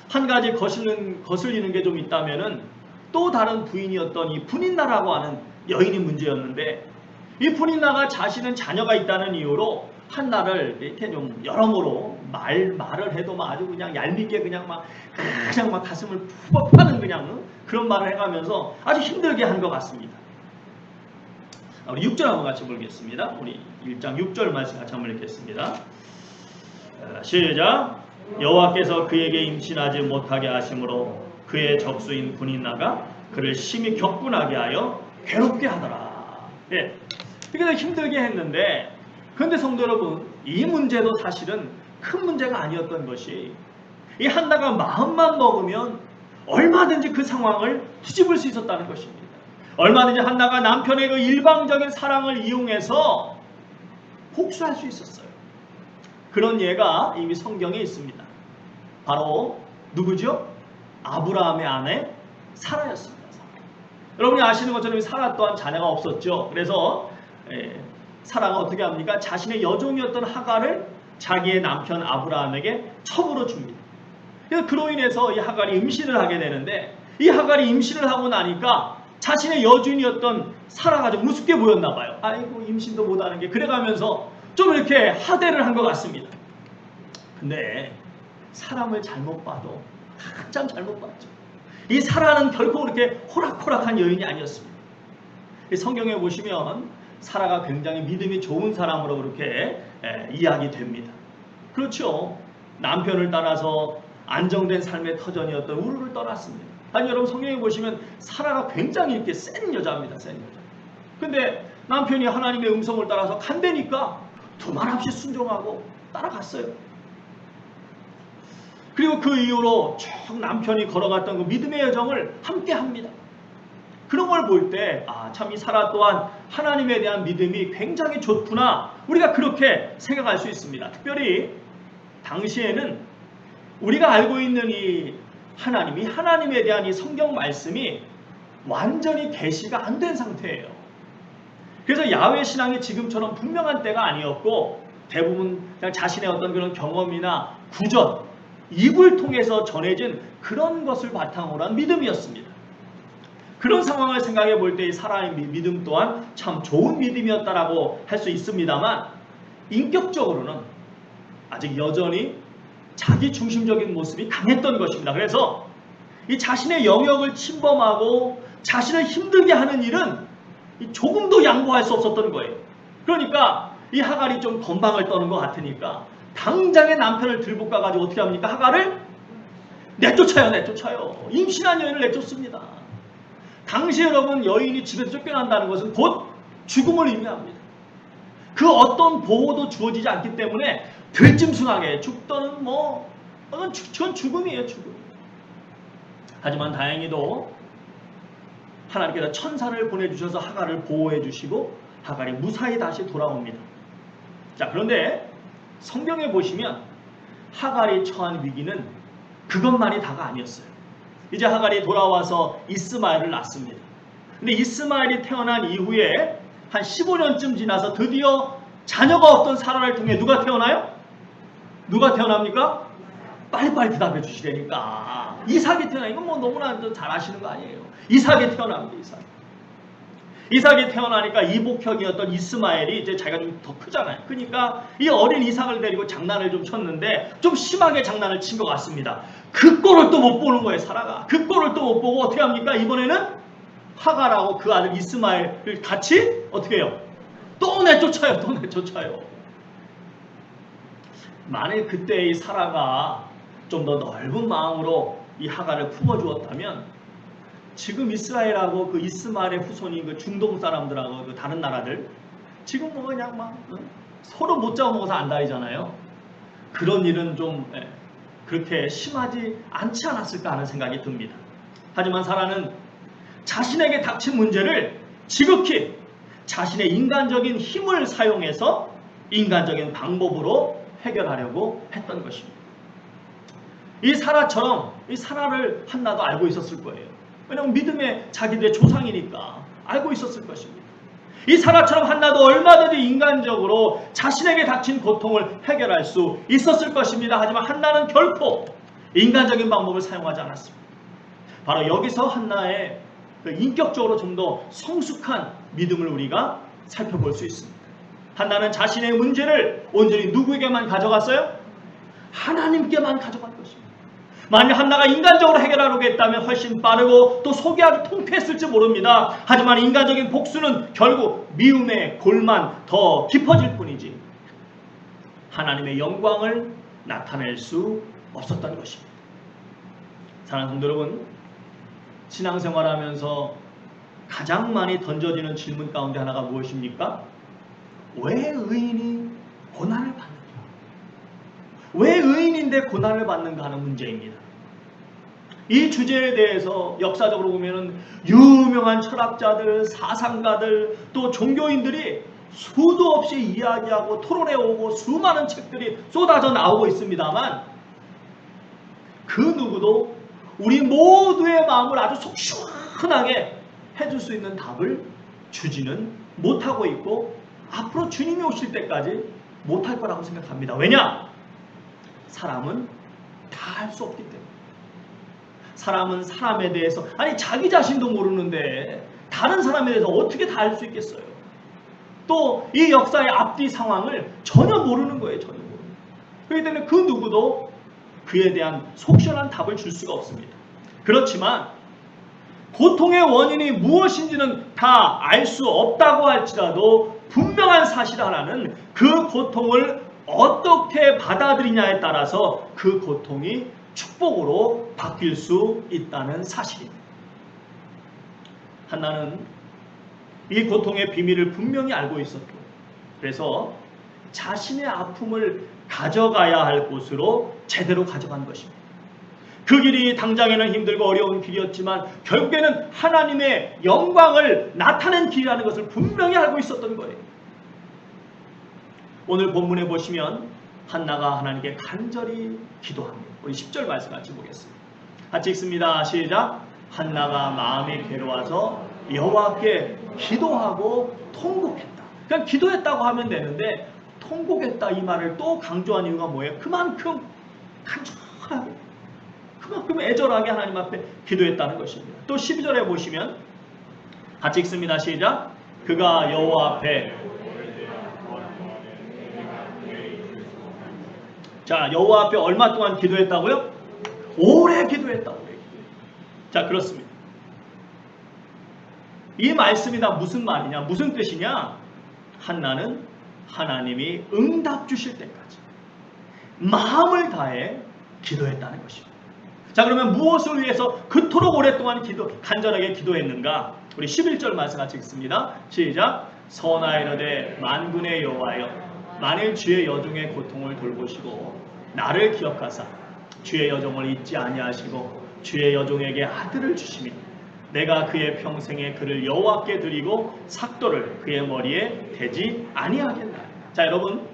한 가지 거슬리는 게 좀 있다면은 또 다른 부인이었던 이 분인나라고 하는 여인이 문제였는데 이 분인나가 자신은 자녀가 있다는 이유로 한나를 이렇게 좀 여러모로 말을 해도 막 아주 그냥 얄밉게 그냥 막 가슴을 푹 파는 그냥 그런 말을 해가면서 아주 힘들게 한 것 같습니다. 우리 6절 한번 같이 보겠습니다. 우리 1장 6절 말씀 같이 한번 읽겠습니다. 시작. 여호와께서 그에게 임신하지 못하게 하심으로 그의 적수인 분인나가 그를 심히 격분하게 하여 괴롭게 하더라. 예, 그게 힘들게 했는데 그런데 성도 여러분, 이 문제도 사실은 큰 문제가 아니었던 것이 이 한나가 마음만 먹으면 얼마든지 그 상황을 뒤집을 수 있었다는 것입니다. 얼마든지 한나가 남편의 그 일방적인 사랑을 이용해서 복수할 수 있었어요. 그런 예가 이미 성경에 있습니다. 바로 누구죠? 아브라함의 아내 사라였습니다. 여러분이 아시는 것처럼 사라 또한 자녀가 없었죠. 그래서 사라가 어떻게 합니까? 자신의 여종이었던 하갈을 자기의 남편 아브라함에게 첩으로 줍니다. 그로 인해서 이 하갈이 임신을 하게 되는데 이 하갈이 임신을 하고 나니까 자신의 여종이었던 사라가 좀 우습게 보였나 봐요. 아이고 임신도 못하는 게 그래가면서 좀 이렇게 하대를 한 것 같습니다. 근데 사람을 잘못 봐도 한참 잘못 봤죠. 이 사라는 결코 그렇게 호락호락한 여인이 아니었습니다. 성경에 보시면 사라가 굉장히 믿음이 좋은 사람으로 그렇게 이야기됩니다. 그렇죠. 남편을 따라서 안정된 삶의 터전이었던 우르를 떠났습니다. 아니 여러분 성경에 보시면 사라가 굉장히 이렇게 센 여자입니다. 센 여자. 근데 남편이 하나님의 음성을 따라서 간대니까 두말 없이 순종하고 따라갔어요. 그리고 그 이후로 쭉 남편이 걸어갔던 그 믿음의 여정을 함께 합니다. 그런 걸 볼 때 참 이 사라 또한 하나님에 대한 믿음이 굉장히 좋구나, 우리가 그렇게 생각할 수 있습니다. 특별히 당시에는 우리가 알고 있는 이 하나님에 대한 이 성경 말씀이 완전히 계시가 안 된 상태예요. 그래서 야훼 신앙이 지금처럼 분명한 때가 아니었고 대부분 그냥 자신의 어떤 그런 경험이나 구전, 입을 통해서 전해진 그런 것을 바탕으로 한 믿음이었습니다. 그런 상황을 생각해 볼 때 이 사라의 믿음 또한 참 좋은 믿음이었다라고 할 수 있습니다만, 인격적으로는 아직 여전히 자기 중심적인 모습이 강했던 것입니다. 그래서 이 자신의 영역을 침범하고 자신을 힘들게 하는 일은 조금도 양보할 수 없었던 거예요. 그러니까 이 하갈이 좀 건방을 떠는 것 같으니까 당장의 남편을 들볶아가지고 어떻게 합니까? 하갈을 내쫓아요. 임신한 여인을 내쫓습니다. 당시 여러분 여인이 집에서 쫓겨난다는 것은 곧 죽음을 의미합니다. 그 어떤 보호도 주어지지 않기 때문에 들짐승하게 죽더는 그건 죽음이에요, 죽음. 하지만 다행히도 하나님께서 천사를 보내주셔서 하갈을 보호해 주시고 하갈이 무사히 다시 돌아옵니다. 자, 그런데 성경에 보시면 하갈이 처한 위기는 그것만이 다가 아니었어요. 이제 하갈이 돌아와서 이스마엘을 낳습니다. 근데 이스마엘이 태어난 이후에 한 15년쯤 지나서 드디어 자녀가 없던 사라를 통해 누가 태어나요? 누가 태어납니까? 빨리빨리 대답해 주시라니까. 이삭이 태어나. 이건 너무나 잘 아시는 거 아니에요. 이삭이 태어납니다. 이삭이 태어나니까 이복형이었던 이스마엘이 이제 자기가 좀 더 크잖아요. 그러니까 이 어린 이삭을 데리고 장난을 좀 쳤는데 좀 심하게 장난을 친 것 같습니다. 그 꼴을 또 못 보는 거예요, 사라가. 그 꼴을 또 못 보고 어떻게 합니까? 이번에는 하갈하고 그 아들 이스마엘을 같이 어떻게 해요? 또 내쫓아요. 만일 그때 이 사라가 좀 더 넓은 마음으로 이 하갈을 품어주었다면 지금 이스라엘하고 그 이스마엘의 후손이 그 중동 사람들하고 그 다른 나라들 지금 그냥 서로 못 잡아먹어서 안달이잖아요. 그런 일은 좀 그렇게 심하지 않지 않았을까 하는 생각이 듭니다. 하지만 사라는 자신에게 닥친 문제를 지극히 자신의 인간적인 힘을 사용해서 인간적인 방법으로 해결하려고 했던 것입니다. 이 사라처럼 이 사라를 한나도 알고 있었을 거예요. 왜냐하면 믿음의 자기들의 조상이니까 알고 있었을 것입니다. 이 사라처럼 한나도 얼마든지 인간적으로 자신에게 닥친 고통을 해결할 수 있었을 것입니다. 하지만 한나는 결코 인간적인 방법을 사용하지 않았습니다. 바로 여기서 한나의 인격적으로 좀 더 성숙한 믿음을 우리가 살펴볼 수 있습니다. 한나는 자신의 문제를 온전히 누구에게만 가져갔어요? 하나님께만 가져간 것입니다. 만일 한나가 인간적으로 해결하려고 했다면 훨씬 빠르고 또 속이 아주 통쾌했을지 모릅니다. 하지만 인간적인 복수는 결국 미움의 골만 더 깊어질 뿐이지 하나님의 영광을 나타낼 수 없었던 것입니다. 사랑하는 성도 여러분, 신앙생활하면서 가장 많이 던져지는 질문 가운데 하나가 무엇입니까? 왜 의인이 고난을 받는가? 왜 의인인데 고난을 받는가 하는 문제입니다. 이 주제에 대해서 역사적으로 보면 유명한 철학자들, 사상가들, 또 종교인들이 수도 없이 이야기하고 토론해오고 수많은 책들이 쏟아져 나오고 있습니다만 그 누구도 우리 모두의 마음을 아주 속 시원하게 해줄 수 있는 답을 주지는 못하고 있고 앞으로 주님이 오실 때까지 못할 거라고 생각합니다. 왜냐? 사람은 다 할 수 없기 때문에. 사람은 사람에 대해서 자기 자신도 모르는데 다른 사람에 대해서 어떻게 다 알 수 있겠어요? 또 이 역사의 앞뒤 상황을 전혀 모르는 거예요. 전혀 모르는 거예요. 그렇기 때문에 그 누구도 그에 대한 속 시원한 답을 줄 수가 없습니다. 그렇지만 고통의 원인이 무엇인지는 다 알 수 없다고 할지라도 분명한 사실 하나는 그 고통을 어떻게 받아들이냐에 따라서 그 고통이 축복으로 바뀔 수 있다는 사실입니다. 한나는 이 고통의 비밀을 분명히 알고 있었고, 그래서 자신의 아픔을 가져가야 할 곳으로 제대로 가져간 것입니다. 그 길이 당장에는 힘들고 어려운 길이었지만 결국에는 하나님의 영광을 나타낸 길이라는 것을 분명히 알고 있었던 거예요. 오늘 본문에 보시면 한나가 하나님께 간절히 기도합니다. 우리 10절 말씀 같이 보겠습니다. 같이 읽습니다. 시작. 한나가 마음이 괴로워서 여호와께 기도하고 통곡했다. 그냥 기도했다고 하면 되는데 통곡했다 이 말을 또 강조한 이유가 뭐예요? 그만큼 간절하게, 그만큼 애절하게 하나님 앞에 기도했다는 것입니다. 또 12절에 보시면 같이 읽습니다. 시작. 그가 여호와 앞에, 자, 여호와 앞에 얼마 동안 기도했다고요? 오래 기도했다고. 자, 그렇습니다. 이 말씀이 다 무슨 말이냐, 무슨 뜻이냐? 한나는 하나님이 응답 주실 때까지 마음을 다해 기도했다는 것입니다. 자, 그러면 무엇을 위해서 그토록 오랫동안 간절하게 기도했는가? 우리 11절 말씀 같이 읽습니다. 시작. 선하이르되 만군의 여호와여, 만일 주의 여종의 고통을 돌보시고 나를 기억하사 주의 여종을 잊지 아니하시고 주의 여종에게 아들을 주시니 내가 그의 평생에 그를 여호와께 드리고 삭도를 그의 머리에 대지 아니하겠나. 자, 여러분,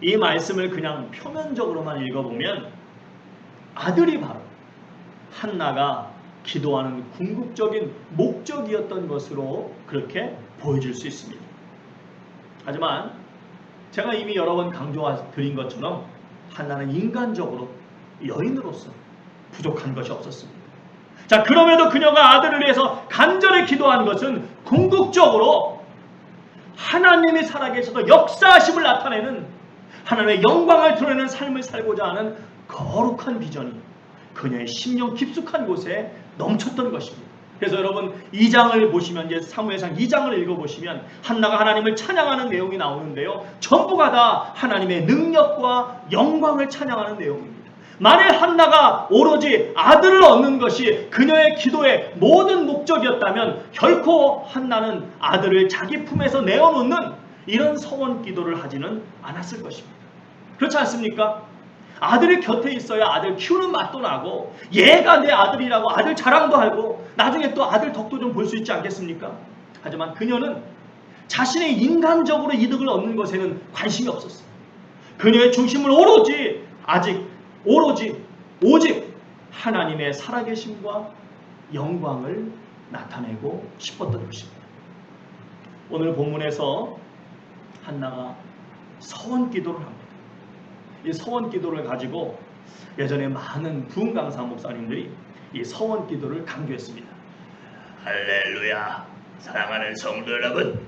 이 말씀을 그냥 표면적으로만 읽어보면 아들이 바로 한나가 기도하는 궁극적인 목적이었던 것으로 그렇게 보여줄 수 있습니다. 하지만 제가 이미 여러 번 강조드린 것처럼 한나는 인간적으로, 여인으로서 부족한 것이 없었습니다. 자, 그럼에도 그녀가 아들을 위해서 간절히 기도한 것은 궁극적으로 하나님이 살아계셔서 역사하심을 나타내는, 하나님의 영광을 드러내는 삶을 살고자 하는 거룩한 비전이 그녀의 심령 깊숙한 곳에 넘쳤던 것입니다. 그래서 여러분 2장을 보시면, 이제 사무엘상 2장을 읽어보시면 한나가 하나님을 찬양하는 내용이 나오는데요, 전부가 다 하나님의 능력과 영광을 찬양하는 내용입니다. 만일 한나가 오로지 아들을 얻는 것이 그녀의 기도의 모든 목적이었다면 결코 한나는 아들을 자기 품에서 내어놓는 이런 서원 기도를 하지는 않았을 것입니다. 그렇지 않습니까? 아들이 곁에 있어야 아들 키우는 맛도 나고, 얘가 내 아들이라고 아들 자랑도 하고 나중에 또 아들 덕도 좀 볼 수 있지 않겠습니까? 하지만 그녀는 자신의 인간적으로 이득을 얻는 것에는 관심이 없었어요. 그녀의 중심을 오직 하나님의 살아계심과 영광을 나타내고 싶었던 것입니다. 오늘 본문에서 한나가 서원 기도를 합니다. 이 서원 기도를 가지고 예전에 많은 부흥 강사 목사님들이 이 서원 기도를 강조했습니다. 할렐루야, 사랑하는 성도 여러분,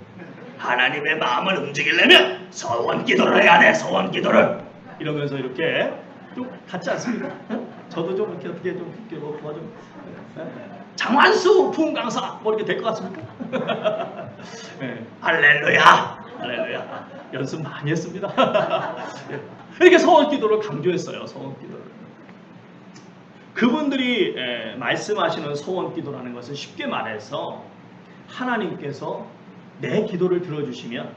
하나님의 마음을 움직이려면 서원 기도를 해야 돼. 서원 기도를 이러면서 이렇게 좀 같지 않습니까? 저도 좀 이렇게 어떻게 좀 도와줘. 장완수 부흥 강사 뭐 이렇게 될 것 같습니까? 네. 할렐루야, 할렐루야. 연습 많이 했습니다. 이렇게 서원 기도를 강조했어요. 서원 기도를. 그분들이 말씀하시는 서원 기도라는 것은 쉽게 말해서 하나님께서 내 기도를 들어주시면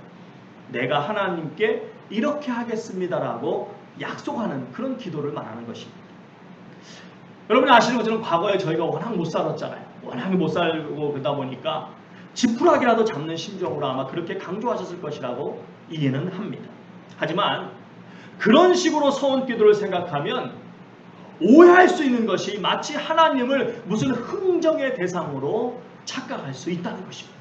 내가 하나님께 이렇게 하겠습니다라고 약속하는 그런 기도를 말하는 것입니다. 여러분이 아시는 것처럼 과거에 저희가 워낙 못 살았잖아요. 워낙 못 살고 그러다 보니까 지푸라기라도 잡는 심정으로 아마 그렇게 강조하셨을 것이라고 이해는 합니다. 하지만 그런 식으로 서원 기도를 생각하면 오해할 수 있는 것이 마치 하나님을 무슨 흥정의 대상으로 착각할 수 있다는 것입니다.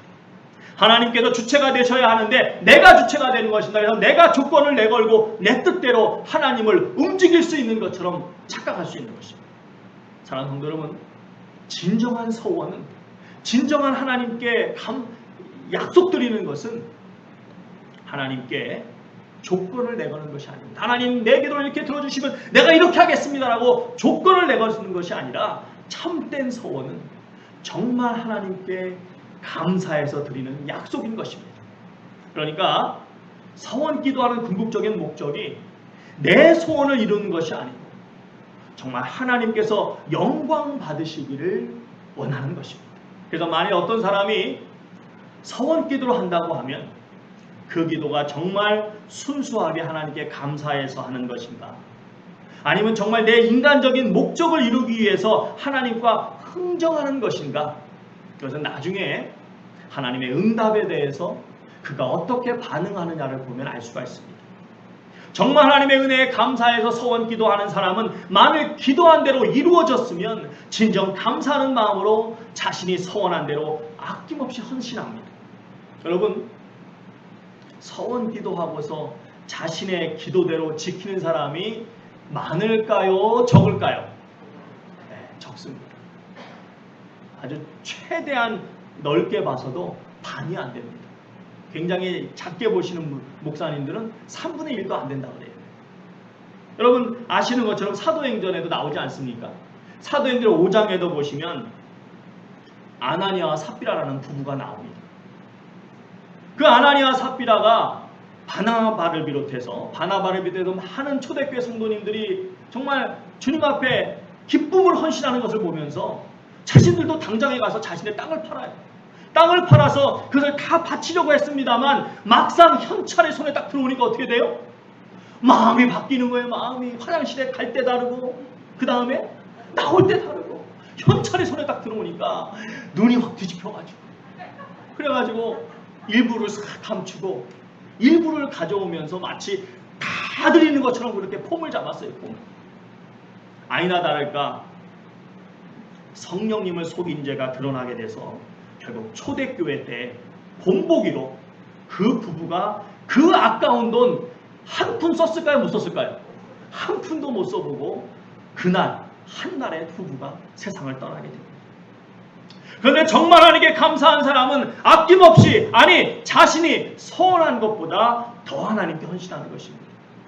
하나님께서 주체가 되셔야 하는데 내가 주체가 되는 것이다. 그래서 내가 조건을 내걸고 내 뜻대로 하나님을 움직일 수 있는 것처럼 착각할 수 있는 것입니다. 사랑하는 성도 여러분, 진정한 서원은, 진정한 하나님께 약속드리는 것은 하나님께 조건을 내거는 것이 아닙니다. 하나님 내 기도를 이렇게 들어주시면 내가 이렇게 하겠습니다라고 조건을 내거는 것이 아니라 참된 서원은 정말 하나님께 감사해서 드리는 약속인 것입니다. 그러니까 서원 기도하는 궁극적인 목적이 내 소원을 이루는 것이 아니고 정말 하나님께서 영광 받으시기를 원하는 것입니다. 그래서 만일 어떤 사람이 서원 기도를 한다고 하면 그 기도가 정말 순수하게 하나님께 감사해서 하는 것인가, 아니면 정말 내 인간적인 목적을 이루기 위해서 하나님과 흥정하는 것인가, 그것은 나중에 하나님의 응답에 대해서 그가 어떻게 반응하느냐를 보면 알 수가 있습니다. 정말 하나님의 은혜에 감사해서 서원 기도하는 사람은 만일 기도한 대로 이루어졌으면 진정 감사하는 마음으로 자신이 서원한 대로 아낌없이 헌신합니다. 여러분, 서원 기도하고서 자신의 기도대로 지키는 사람이 많을까요? 적을까요? 네, 적습니다. 아주 최대한 넓게 봐서도 반이 안 됩니다. 굉장히 작게 보시는 목사님들은 3분의 1도 안 된다고 그래요. 여러분 아시는 것처럼 사도행전에도 나오지 않습니까? 사도행전 5장에도 보시면 아나니아와 삽비라라는 부부가 나옵니다. 그 아나니아와 삽비라가 바나바를 비롯해서 많은 초대교회 성도님들이 정말 주님 앞에 기쁨을 헌신하는 것을 보면서 자신들도 당장에 가서 자신의 땅을 팔아요. 땅을 팔아서 그것을 다 바치려고 했습니다만 막상 현찰의 손에 딱 들어오니까 어떻게 돼요? 마음이 바뀌는 거예요. 마음이 화장실에 갈 때 다르고 그 다음에 나올 때 다르고, 현찰의 손에 딱 들어오니까 눈이 확 뒤집혀가지고, 그래가지고 일부를 싹 감추고 일부를 가져오면서 마치 다 드리는 것처럼 그렇게 폼을 잡았어요. 폼을. 아니나 다를까 성령님을 속인 죄가 드러나게 돼서 결국 초대교회 때 본보기로 그 부부가 그 아까운 돈 한 푼 썼을까요? 못 썼을까요? 한 푼도 못 써보고 그날 한날에 부부가 세상을 떠나게 됩니다. 그런데 정말 하나님께 감사한 사람은 아낌없이, 아니 자신이 서원한 것보다 더 하나님께 헌신하는 것입니다.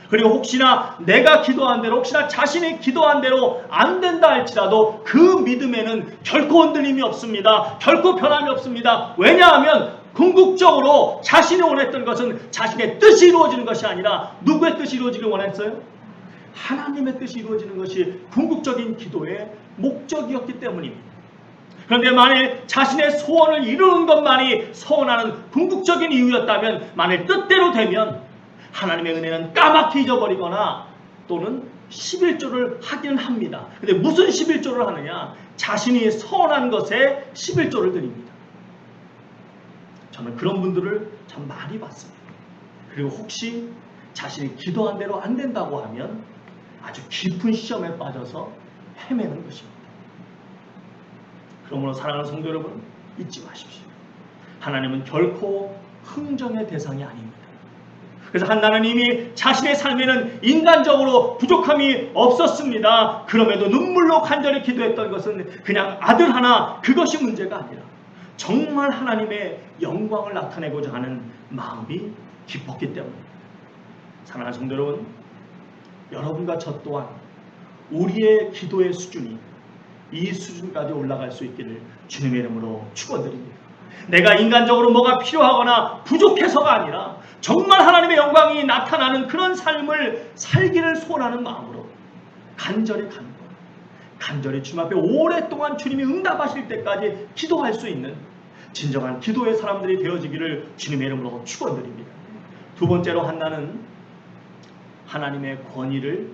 그리고 혹시나 내가 기도한 대로, 혹시나 자신이 기도한 대로 안 된다 할지라도 그 믿음에는 결코 흔들림이 없습니다. 결코 변함이 없습니다. 왜냐하면 궁극적으로 자신이 원했던 것은 자신의 뜻이 이루어지는 것이 아니라 누구의 뜻이 이루어지길 원했어요? 하나님의 뜻이 이루어지는 것이 궁극적인 기도의 목적이었기 때문입니다. 그런데 만일 자신의 소원을 이루는 것만이 서원하는 궁극적인 이유였다면, 만일 뜻대로 되면 하나님의 은혜는 까맣게 잊어버리거나 또는 11조를 하기는 합니다. 근데 무슨 11조를 하느냐? 자신이 서원한 것에 11조를 드립니다. 저는 그런 분들을 참 많이 봤습니다. 그리고 혹시 자신이 기도한 대로 안 된다고 하면 아주 깊은 시험에 빠져서 헤매는 것입니다. 그러므로 사랑하는 성도 여러분, 잊지 마십시오. 하나님은 결코 흥정의 대상이 아닙니다. 그래서 한나는 이미 자신의 삶에는 인간적으로 부족함이 없었습니다. 그럼에도 눈물로 간절히 기도했던 것은 그냥 아들 하나, 그것이 문제가 아니라 정말 하나님의 영광을 나타내고자 하는 마음이 깊었기 때문입니다. 사랑하는 성도 여러분, 여러분과 저 또한 우리의 기도의 수준이 이 수준까지 올라갈 수 있기를 주님의 이름으로 축원드립니다. 내가 인간적으로 뭐가 필요하거나 부족해서가 아니라 정말 하나님의 영광이 나타나는 그런 삶을 살기를 소원하는 마음으로 간절히 주님 앞에 오랫동안 주님이 응답하실 때까지 기도할 수 있는 진정한 기도의 사람들이 되어지기를 주님의 이름으로 축원드립니다. 두 번째로 한나는 하나님의 권위를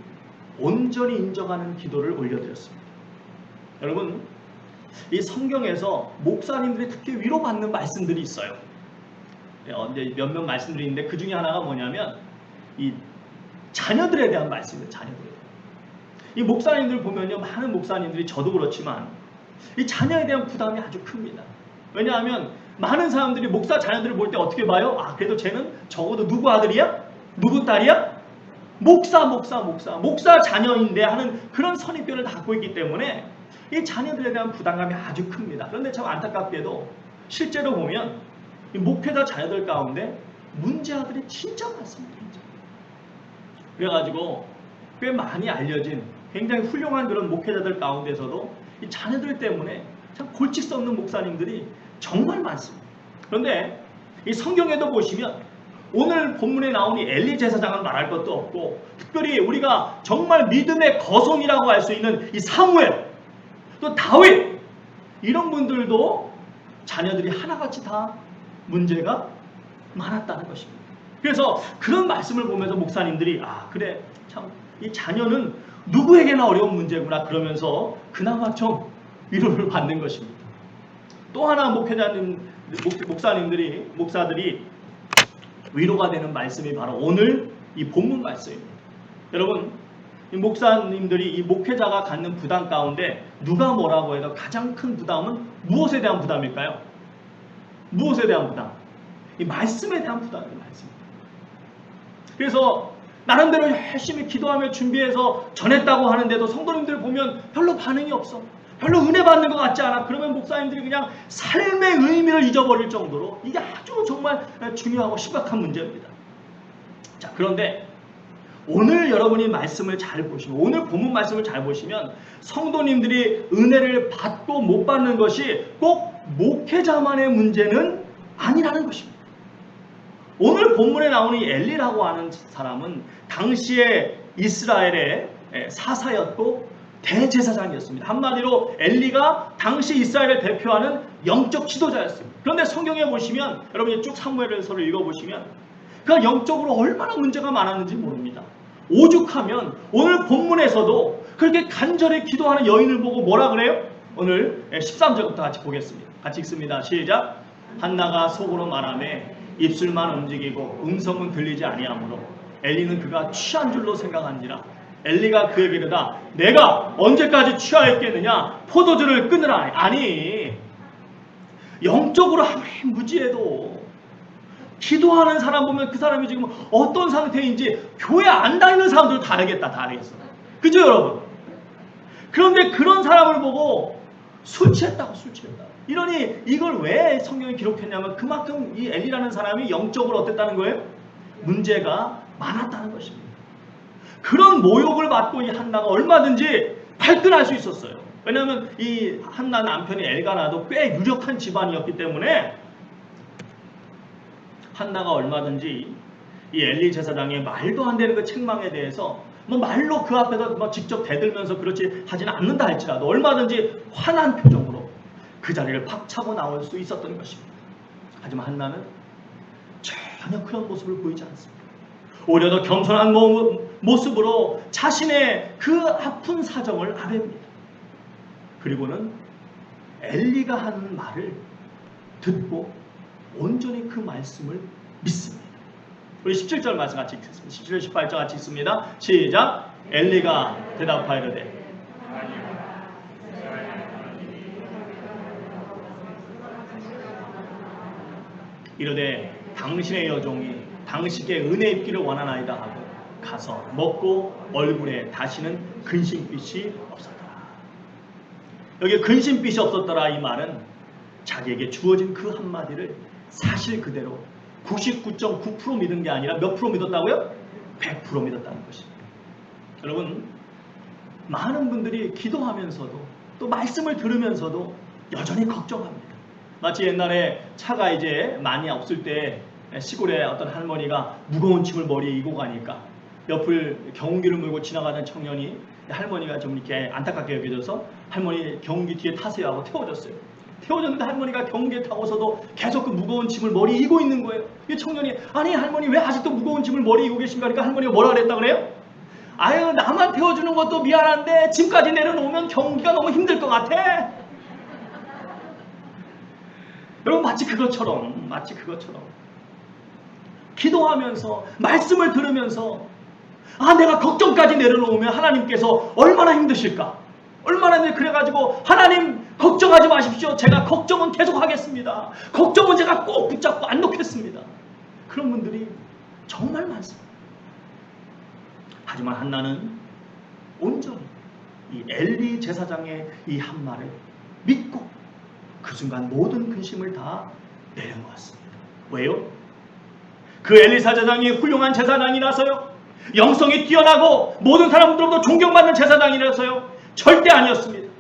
온전히 인정하는 기도를 올려드렸습니다. 여러분, 이 성경에서 목사님들이 특히 위로받는 말씀들이 있어요. 몇몇 말씀들이 있는데 그 중에 하나가 뭐냐면 이 자녀들에 대한 말씀이에요. 자녀들. 이 목사님들 보면요, 많은 목사님들이, 저도 그렇지만 이 자녀에 대한 부담이 아주 큽니다. 왜냐하면 많은 사람들이 목사 자녀들을 볼 때 어떻게 봐요? 아, 그래도 쟤는 적어도 누구 아들이야? 누구 딸이야? 목사 자녀인데 하는 그런 선입견을 갖고 있기 때문에 이 자녀들에 대한 부담감이 아주 큽니다. 그런데 참 안타깝게도 실제로 보면 이 목회자 자녀들 가운데 문제 아들이 진짜 많습니다. 진짜. 그래가지고 꽤 많이 알려진 굉장히 훌륭한 그런 목회자들 가운데서도 이 자녀들 때문에 참 골칫 썩는 목사님들이 정말 많습니다. 그런데 이 성경에도 보시면 오늘 본문에 나온 이 엘리 제사장은 말할 것도 없고, 특별히 우리가 정말 믿음의 거성이라고 할 수 있는 이 사무엘, 또 다윗, 이런 분들도 자녀들이 하나같이 다 문제가 많았다는 것입니다. 그래서 그런 말씀을 보면서 목사님들이 그래, 참 이 자녀는 누구에게나 어려운 문제구나 그러면서 그나마 좀 위로를 받는 것입니다. 또 하나 목사들이 위로가 되는 말씀이 바로 오늘 이 본문 말씀입니다. 여러분, 이 목사님들이 이 목회자가 갖는 부담 가운데 누가 뭐라고 해도 가장 큰 부담은 무엇에 대한 부담일까요? 무엇에 대한 부담? 이 말씀에 대한 부담입니다. 말씀. 그래서 나름대로 열심히 기도하며 준비해서 전했다고 하는데도 성도님들 보면 별로 반응이 없어. 별로 은혜 받는 것 같지 않아. 그러면 목사님들이 그냥 삶의 의미를 잊어버릴 정도로 이게 아주 정말 중요하고 심각한 문제입니다. 자, 그런데 오늘 여러분이 말씀을 잘 보시면, 오늘 본문 말씀을 잘 보시면 성도님들이 은혜를 받고 못 받는 것이 꼭 목회자만의 문제는 아니라는 것입니다. 오늘 본문에 나오는 이 엘리라고 하는 사람은 당시에 이스라엘의 사사였고 대제사장이었습니다. 한마디로 엘리가 당시 이스라엘을 대표하는 영적 지도자였습니다. 그런데 성경에 보시면, 여러분이 쭉 사무엘서를 읽어보시면 그가 영적으로 얼마나 문제가 많았는지 모릅니다. 오죽하면 오늘 본문에서도 그렇게 간절히 기도하는 여인을 보고 뭐라 그래요? 오늘 13절부터 같이 보겠습니다. 같이 읽습니다. 시작. 한나가 속으로 말하매 입술만 움직이고 음성은 들리지 아니하므로 엘리는 그가 취한 줄로 생각한지라. 엘리가 그에게 이르다 내가 언제까지 취하였겠느냐? 포도주를 끊으라. 아니, 영적으로 아무리 무지해도 기도하는 사람 보면 그 사람이 지금 어떤 상태인지 교회 안 다니는 사람들 다 알겠다. 다 알겠어. 그죠 여러분? 그런데 그런 사람을 보고 술 취했다고. 이러니 이걸 왜 성경에 기록했냐면 그만큼 이 엘리라는 사람이 영적으로 어땠다는 거예요? 문제가 많았다는 것입니다. 그런 모욕을 받고 이 한나가 얼마든지 발끈할 수 있었어요. 왜냐하면 이 한나 남편이 엘가나도 꽤 유력한 집안이었기 때문에 한나가 얼마든지 이 엘리 제사장의 말도 안 되는 그 책망에 대해서 말로 그 앞에서 직접 대들면서 그렇지 하지는 않는다 할지라도 얼마든지 화난 표정으로 그 자리를 박차고 나올 수 있었던 것입니다. 하지만 한나는 전혀 그런 모습을 보이지 않습니다. 오히려 더 겸손한 모습으로 자신의 그 아픈 사정을 아뢰입니다. 그리고는 엘리가 하는 말을 듣고 온전히 그 말씀을 믿습니다. 우리 17절 말씀 같이 읽겠습니다. 17절 18절 같이 읽습니다. 시작. 엘리가 대답하이르되 이르되 당신의 여종이 당신께 은혜 입기를 원하나이다 하고 가서 먹고 얼굴에 다시는 근심빛이 없었더라. 여기 근심빛이 없었더라 이 말은 자기에게 주어진 그 한마디를 사실 그대로 99.9% 믿은 게 아니라 몇 프로 믿었다고요? 100% 믿었다는 것입니다. 여러분, 많은 분들이 기도하면서도 또 말씀을 들으면서도 여전히 걱정합니다. 마치 옛날에 차가 이제 많이 없을 때 시골에 어떤 할머니가 무거운 짐을 머리에 이고 가니까 옆을 경운기를 몰고 지나가던 청년이 할머니가 좀 이렇게 안타깝게 여겨져서 할머니 경운기 뒤에 타세요 하고 태워줬어요. 태워줬는데 할머니가 경운기에 타고서도 계속 그 무거운 짐을 머리에 이고 있는 거예요. 이 청년이 아니 할머니 왜 아직도 무거운 짐을 머리에 이고 계신가 하니까 할머니가 뭐라 그랬다 그래요? 아유 나만 태워주는 것도 미안한데 짐까지 내려놓으면 경운기가 너무 힘들 것 같아. 여러분 마치 그것처럼 기도하면서 말씀을 들으면서 내가 걱정까지 내려놓으면 하나님께서 얼마나 힘드실까? 얼마나 그래가지고 하나님 걱정하지 마십시오. 제가 걱정은 계속 하겠습니다. 걱정은 제가 꼭 붙잡고 안 놓겠습니다. 그런 분들이 정말 많습니다. 하지만 한나는 온전히 이 엘리 제사장의 이 한말을 믿고 그 순간 모든 근심을 다 내려놓았습니다. 왜요? 그 엘리 제사장이 훌륭한 제사장이라서요? 영성이 뛰어나고 모든 사람들로부터 존경받는 제사장이라서요? 절대 아니었습니다.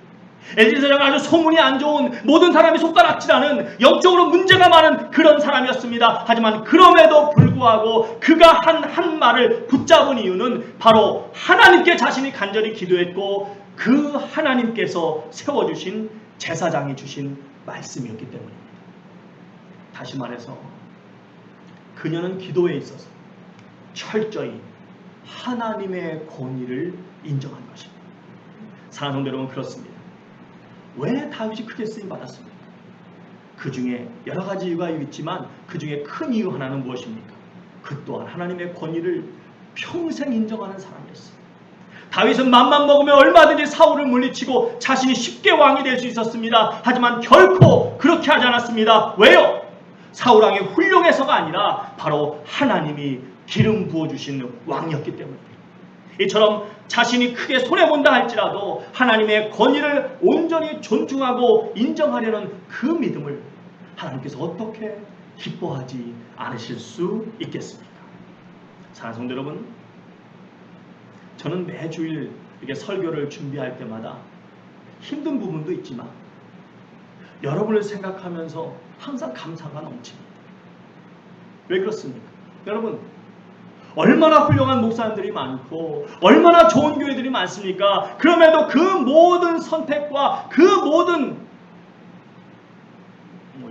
엘리사는 아주 소문이 안 좋은, 모든 사람이 손가락질하는, 영적으로 문제가 많은 그런 사람이었습니다. 하지만 그럼에도 불구하고 그가 한 말을 붙잡은 이유는 바로 하나님께 자신이 간절히 기도했고 그 하나님께서 세워주신 제사장이 주신 말씀이었기 때문입니다. 다시 말해서 그녀는 기도에 있어서 철저히 하나님의 권위를 인정한 것입니다. 사랑하는 성도 여러분, 그렇습니다. 왜 다윗이 크게 쓰임 받았습니까? 그 중에 여러 가지 이유가 있지만 그 중에 큰 이유 하나는 무엇입니까? 그 또한 하나님의 권위를 평생 인정하는 사람이었습니다. 다윗은 맘만 먹으면 얼마든지 사울을 물리치고 자신이 쉽게 왕이 될 수 있었습니다. 하지만 결코 그렇게 하지 않았습니다. 왜요? 사울 왕이 훌륭해서가 아니라 바로 하나님이 기름 부어주신 왕이었기 때문입니다. 이처럼 자신이 크게 손해본다 할지라도 하나님의 권위를 온전히 존중하고 인정하려는 그 믿음을 하나님께서 어떻게 기뻐하지 않으실 수 있겠습니까? 사랑하는 성도 여러분, 저는 매주일 이렇게 설교를 준비할 때마다 힘든 부분도 있지만 여러분을 생각하면서 항상 감사가 넘칩니다. 왜 그렇습니까? 여러분, 얼마나 훌륭한 목사님들이 많고 얼마나 좋은 교회들이 많습니까? 그럼에도 그 모든 선택과 그 모든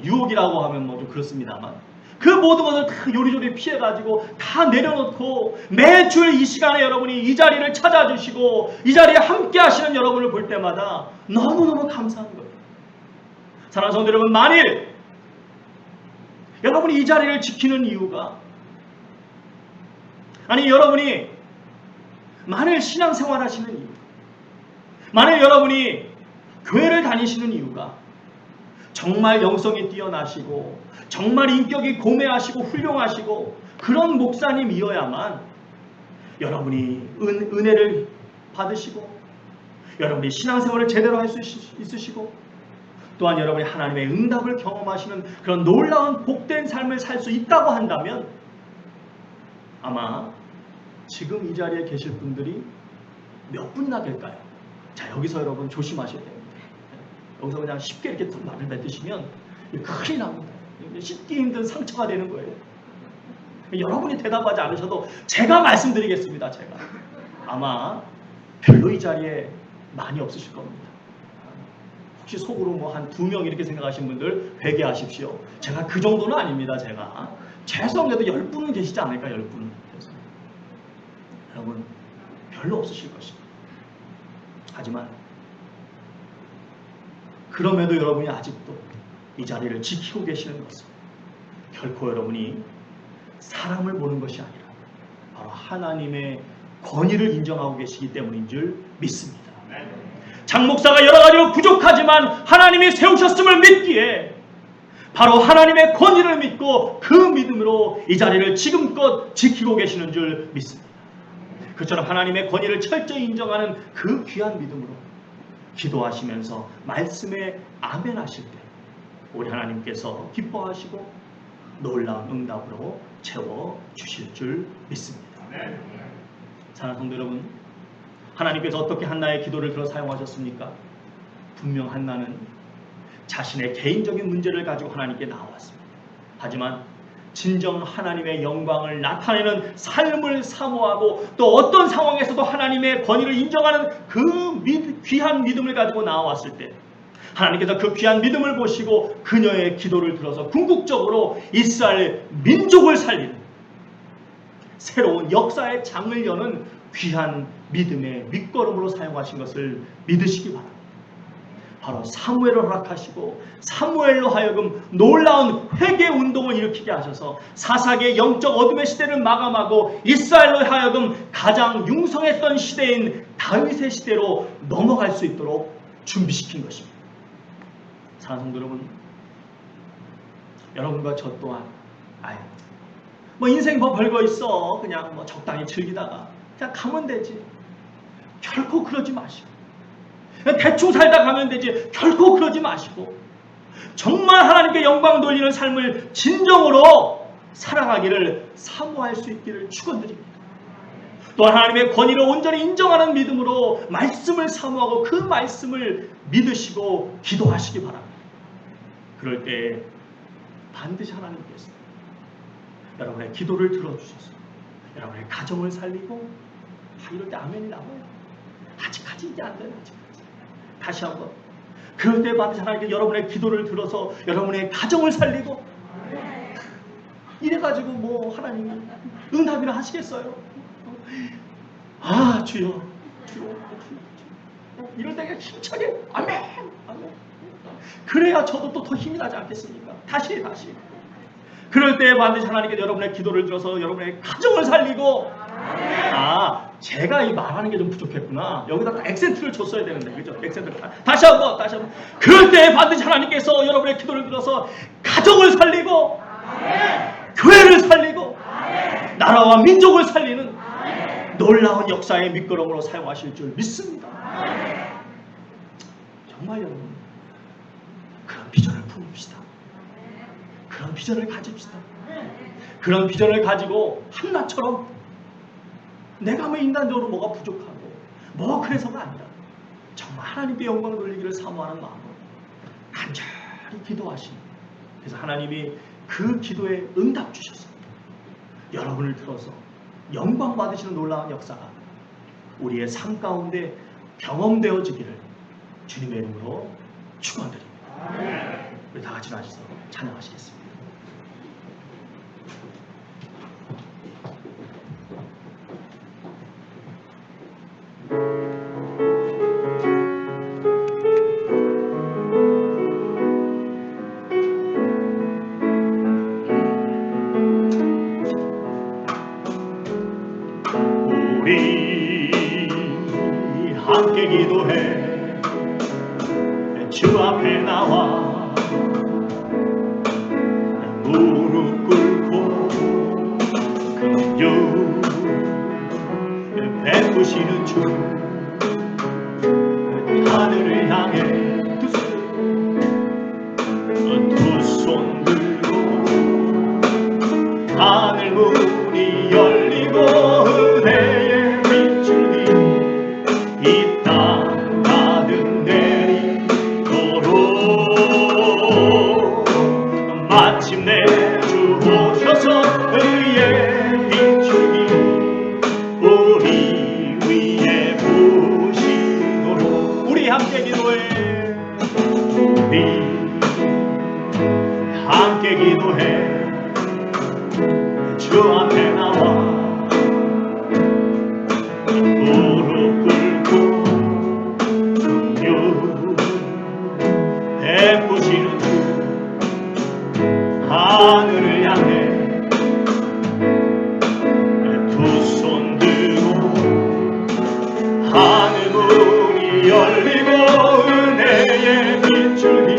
유혹이라고 하면 좀 그렇습니다만 그 모든 것을 다 요리조리 피해가지고 다 내려놓고 매주일 이 시간에 여러분이 이 자리를 찾아주시고 이 자리에 함께 하시는 여러분을 볼 때마다 너무너무 감사한 거예요. 사랑하는 성도 여러분, 만일 여러분이 이 자리를 지키는 이유가, 아니 여러분이 만일 신앙생활 하시는 이유, 만일 여러분이 교회를 다니시는 이유가 정말 영성이 뛰어나시고 정말 인격이 고매하시고 훌륭하시고 그런 목사님이어야만 여러분이 은혜를 받으시고 여러분이 신앙생활을 제대로 할 수 있으시고 또한 여러분이 하나님의 응답을 경험하시는 그런 놀라운 복된 삶을 살 수 있다고 한다면 아마 지금 이 자리에 계실 분들이 몇 분이나 될까요? 자, 여기서 여러분 조심하셔야 됩니다. 여기서 그냥 쉽게 이렇게 말을 뱉으시면 큰일 납니다. 씻기 힘든 상처가 되는 거예요. 여러분이 대답하지 않으셔도 제가 말씀드리겠습니다. 제가 아마 별로 이 자리에 많이 없으실 겁니다. 혹시 속으로 뭐 한 2명 이렇게 생각하신 분들 회개하십시오. 제가 그 정도는 아닙니다. 제가 최소한도 10분은 계시지 않을까. 10분은. 여러분 별로 없으실 것입니다. 하지만 그럼에도 여러분이 아직도 이 자리를 지키고 계시는 것은 결코 여러분이 사람을 보는 것이 아니라 바로 하나님의 권위를 인정하고 계시기 때문인 줄 믿습니다. 장 목사가 여러 가지로 부족하지만 하나님이 세우셨음을 믿기에 바로 하나님의 권위를 믿고 그 믿음으로 이 자리를 지금껏 지키고 계시는 줄 믿습니다. 그처럼 하나님의 권위를 철저히 인정하는 그 귀한 믿음으로 기도하시면서 말씀에 아멘 하실 때 우리 하나님께서 기뻐하시고 놀라운 응답으로 채워주실 줄 믿습니다. 사랑하는 성도 여러분, 하나님께서 어떻게 한나의 기도를 들어 사용하셨습니까? 분명 한나는 자신의 개인적인 문제를 가지고 하나님께 나왔습니다. 하지만 진정 하나님의 영광을 나타내는 삶을 사모하고 또 어떤 상황에서도 하나님의 권위를 인정하는 그 귀한 믿음을 가지고 나왔을 때 하나님께서 그 귀한 믿음을 보시고 그녀의 기도를 들어서 궁극적으로 이스라엘 민족을 살리는 새로운 역사의 장을 여는 귀한 믿음의 밑거름으로 사용하신 것을 믿으시기 바랍니다. 바로 사무엘을 허락하시고 사무엘로 하여금 놀라운 회개 운동을 일으키게 하셔서 사사기의 영적 어둠의 시대를 마감하고 이스라엘로 하여금 가장 융성했던 시대인 다윗의 시대로 넘어갈 수 있도록 준비시킨 것입니다. 사랑하는 성도 여러분, 여러분과 저 또한 뭐 인생 뭐 별거 있어 그냥 뭐 적당히 즐기다가 그냥 가면 되지, 결코 그러지 마시고 대충 살다 가면 되지, 결코 그러지 마시고 정말 하나님께 영광 돌리는 삶을 진정으로 살아가기를 사모할 수 있기를 축원드립니다. 또한 하나님의 권위를 온전히 인정하는 믿음으로 말씀을 사모하고 그 말씀을 믿으시고 기도하시기 바랍니다. 그럴 때 반드시 하나님께서 여러분의 기도를 들어주셔서 여러분의 가정을 살리고, 이럴 때 아멘이 나와요. 아직까지 이게 안 돼요. 아직까지. 다시 한번. 그럴 때 반드시 하나님께서 여러분의 기도를 들어서 여러분의 가정을 살리고, 이래가지고 뭐 하나님이 응답이나 하시겠어요? 아, 주여, 주여, 주여. 이럴 때 힘차게 아멘, 아멘. 그래야 저도 또 더 힘이 나지 않겠습니까? 다시. 그럴 때 반드시 하나님께서 여러분의 기도를 들어서 여러분의 가정을 살리고, 제가 이 말하는 게 좀 부족했구나. 여기다 액센트를 줬어야 되는데, 그죠? 액센트를 다시 한번. 그럴 때 반드시 하나님께서 여러분의 기도를 들어서 가정을 살리고, 교회를 살리고, 나라와 민족을 살리는 놀라운 역사의 밑거름으로 사용하실 줄 믿습니다. 정말 여러분, 그런 비전을 품읍시다. 그런 비전을 가집시다. 그런 비전을 가지고 한나처럼 내가 뭐 인간적으로 뭐가 부족하고 뭐 그래서가 아니라 정말 하나님께 영광을 돌리기를 사모하는 마음으로 간절히 기도하시니, 그래서 하나님이 그 기도에 응답 주셔서 여러분을 들어서 영광 받으시는 놀라운 역사가 우리의 삶 가운데 경험되어지기를 주님의 이름으로 축원드립니다. 우리 다 같이 나와서 찬양하시겠습니다. 우리 함께 기도해 주 앞에 나와 무릎 꿇고 긍휼 베푸시는 주, 하늘을 향해 두 손 들고 하늘 문이 열리고 은혜의 빗줄기 이 땅 가득 내리도록 마침내 주 오셔서 의의 빗줄기 우리 위에 부시도록. 우리 함께 기도해. 우리 함께 기도해. 주 앞에 나와 무릎 꿇고 긍휼 베푸시는 주, 하늘을 향해 두 손 들고 하늘 문이 열리고 은혜의 빗줄기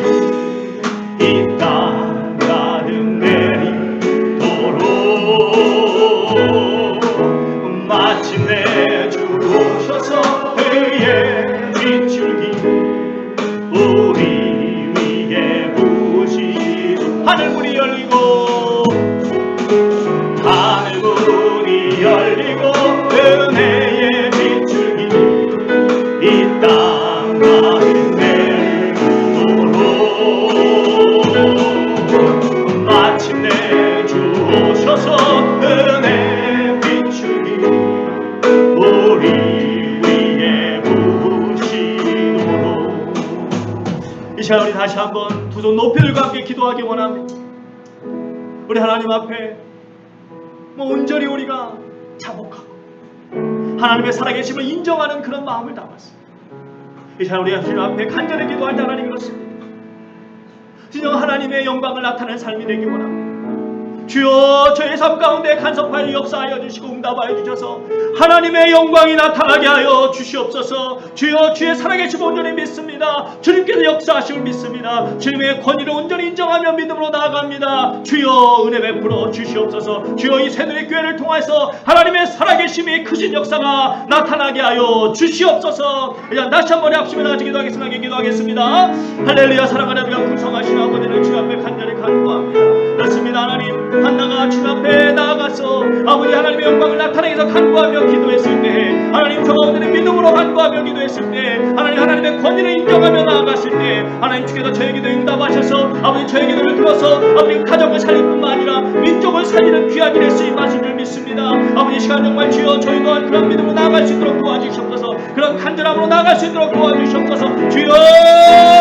이 땅 가득 내리도록 마침내 주 오셔서 의의 빗줄기 우리 위에 부시도록. 하늘 문이 열리고 하늘 문이 열리고 은혜의 빗줄기 이 땅 가득 내리도록 마침내 주 오셔서 은혜의 빗줄기 우리 위에 부시도록. 이 시간 우리 다시 한번 두 손 높이 들고 함께 기도하기 원합니다. 우리 하나님 앞에 온전히 우리가 자복하고 하나님의 살아계심을 인정하는 그런 마음을 담았습니다. 이 시간 우리 하나님 앞에 간절히 기도할 때 하나님 그렇습니다. 진정 하나님의 영광을 나타내는 삶이 되기 원합니다. 주여 저의 삶 가운데 간섭하여 역사하여 주시고 응답하여 주셔서 하나님의 영광이 나타나게 하여 주시옵소서. 주여 주의 살아계심을 온전히 믿습니다. 주님께서 역사하심을 믿습니다. 주님의 권위를 온전히 인정하며 믿음으로 나아갑니다. 주여 은혜 베풀어 주시옵소서. 주여 이 새누리 교회를 통해서 하나님의 살아계심이 크신 역사가 나타나게 하여 주시옵소서. 이제 다시 한번 합심에 나가서 기도하겠습니다. 할렐루야. 사랑하는 우리가 풍성하신 아버지를 주 앞에 간절히 간구합니다. 그렇습니다. 하나님 한나가 주 앞에 나아가서 아버지 하나님의 영광을 나타내서 간구하며 기도했을 때, 하나님 저 가운데는 믿음으로 간구하며 기도했을 때, 하나님의 권위를 인정하며 나아갔을 때, 하나님 주께서 저의 기도 응답하셔서 아버지 저의 기도를 들어서 아버지 가정을 살릴 뿐만 아니라 민족을 살리는 귀한 일에 쓰임하신 줄 믿습니다. 아버지 시간 정말 주여 저희 또한 그런 믿음으로 나아갈 수 있도록 도와주시옵소서. 그런 간절함으로 나아갈 수 있도록 도와주시옵소서. 주여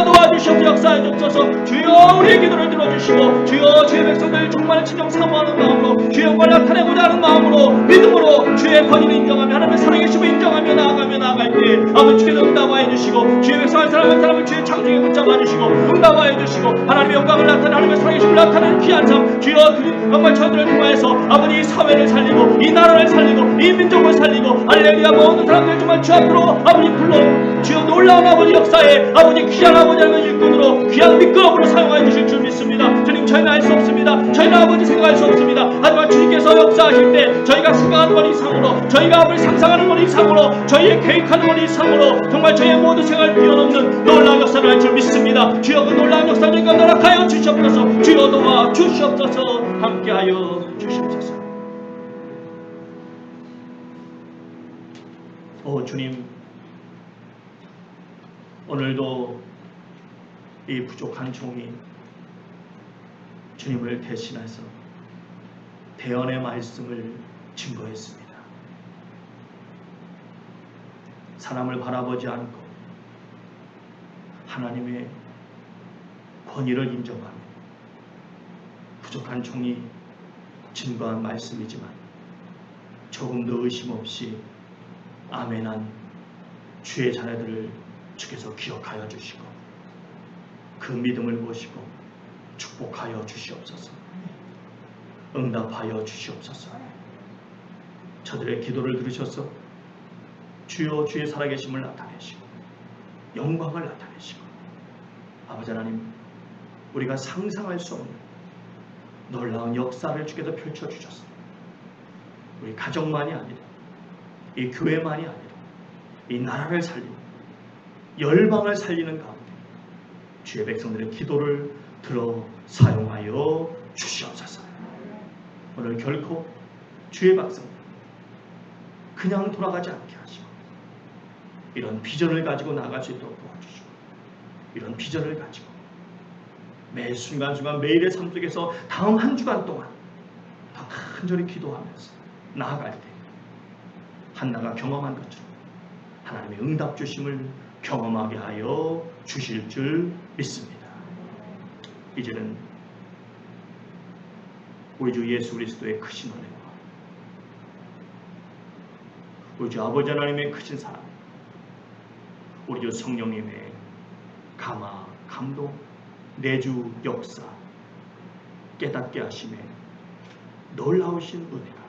도와주시옵소서. 역사해 주옵소서. 주여 우리의 기도를 들어주시고, 주여 주의 백성들 정말 진정 사모하는 마음으로 주의 영광을 나타내고자 하는 마음으로 믿음으로 주의 권위를 인정하며 하나님의 살아계심을 인정하며 나아갈 때 아버지 주께서 응답하여 주시고, 주의 백성 한 사람 한 사람을 주의 창조에 붙잡아 주시고 응답하여 주시고, 하나님의 영광을 나타내는 하나님의 살아계심을 나타내는 귀한 삶, 주여 그 정말 저들을 통하여서 아버지 이 사회를 살리고 이 나라를 살리고 이 민족을 살리고 할렐루야 모든 사람들 정말 주 앞으로 아버지 불러 주여 놀라운 아버지 역사에 아버지 귀한 아버지 하나님의 일꾼으로 귀한 미끄럼으로 사용하여 주실 줄 믿습니다. 주님 저희는 알 수 없습니다. 저희는 아버지 생각할 수 없습니다. 하지만 주님께서 역사하실 때 저희가 생각하는 것 이상으로, 저희가 아버지 상상하는 것 이상으로, 저희의 계획하는 것 이상으로 정말 저희의 모든 생각을 뛰어넘는 놀라운 역사를 할 줄 믿습니다. 주여 그 놀라운 역사를 저희가 허락하여 주시옵소서. 주여 도와 주시옵소서. 함께하여 주시옵소서. 오 주님, 오늘도 이 부족한 종이 주님을 대신해서 대언의 말씀을 증거했습니다. 사람을 바라보지 않고 하나님의 권위를 인정하며 부족한 종이 증거한 말씀이지만 조금도 의심 없이 아멘한 주의 자녀들을 주께서 기억하여 주시고 그 믿음을 보시고 축복하여 주시옵소서. 응답하여 주시옵소서. 저들의 기도를 들으셔서 주여 주의 살아계심을 나타내시고 영광을 나타내시고 아버지 하나님, 우리가 상상할 수 없는 놀라운 역사를 주께서 펼쳐주셨습니다. 우리 가정만이 아니라 이 교회만이 아니라 이 나라를 살리고 열방을 살리는 가운데 주의 백성들의 기도를 들어 사용하여 주시옵소서. 오늘 결코 주의 백성들 그냥 돌아가지 않게 하시고 이런 비전을 가지고 나아갈 수 있도록 도와주시고, 이런 비전을 가지고 매 순간순간 매일의 삶 속에서 다음 한 주간 동안 더 간절히 기도하면서 나아갈 때 한나가 경험한 것처럼 하나님의 응답 주심을 경험하게 하여 주실 줄 믿습니다. 이제는 우리 주 예수 그리스도의 크신 은혜와 우리 주 아버지 하나님의 크신 사랑, 우리 주 성령님의 감화, 감동, 내주 역사, 깨닫게 하심에 놀라우신 은혜가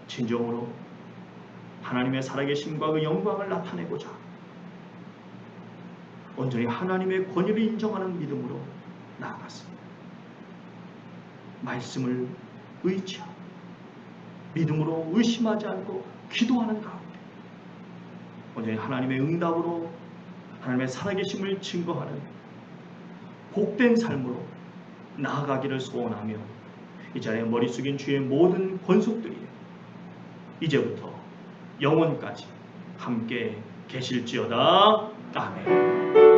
진정으로 하나님의 살아계심과 그 영광을 나타내고자 온전히 하나님의 권위를 인정하는 믿음으로 나아갔습니다. 말씀을 의지하고 믿음으로 의심하지 않고 기도하는 가운데 온전히 하나님의 응답으로 하나님의 살아계심을 증거하는 복된 삶으로 나아가기를 소원하며 이 자리에 머리 숙인 주의 모든 권속들이 이제부터 영원까지 함께 계실지어다. 아멘.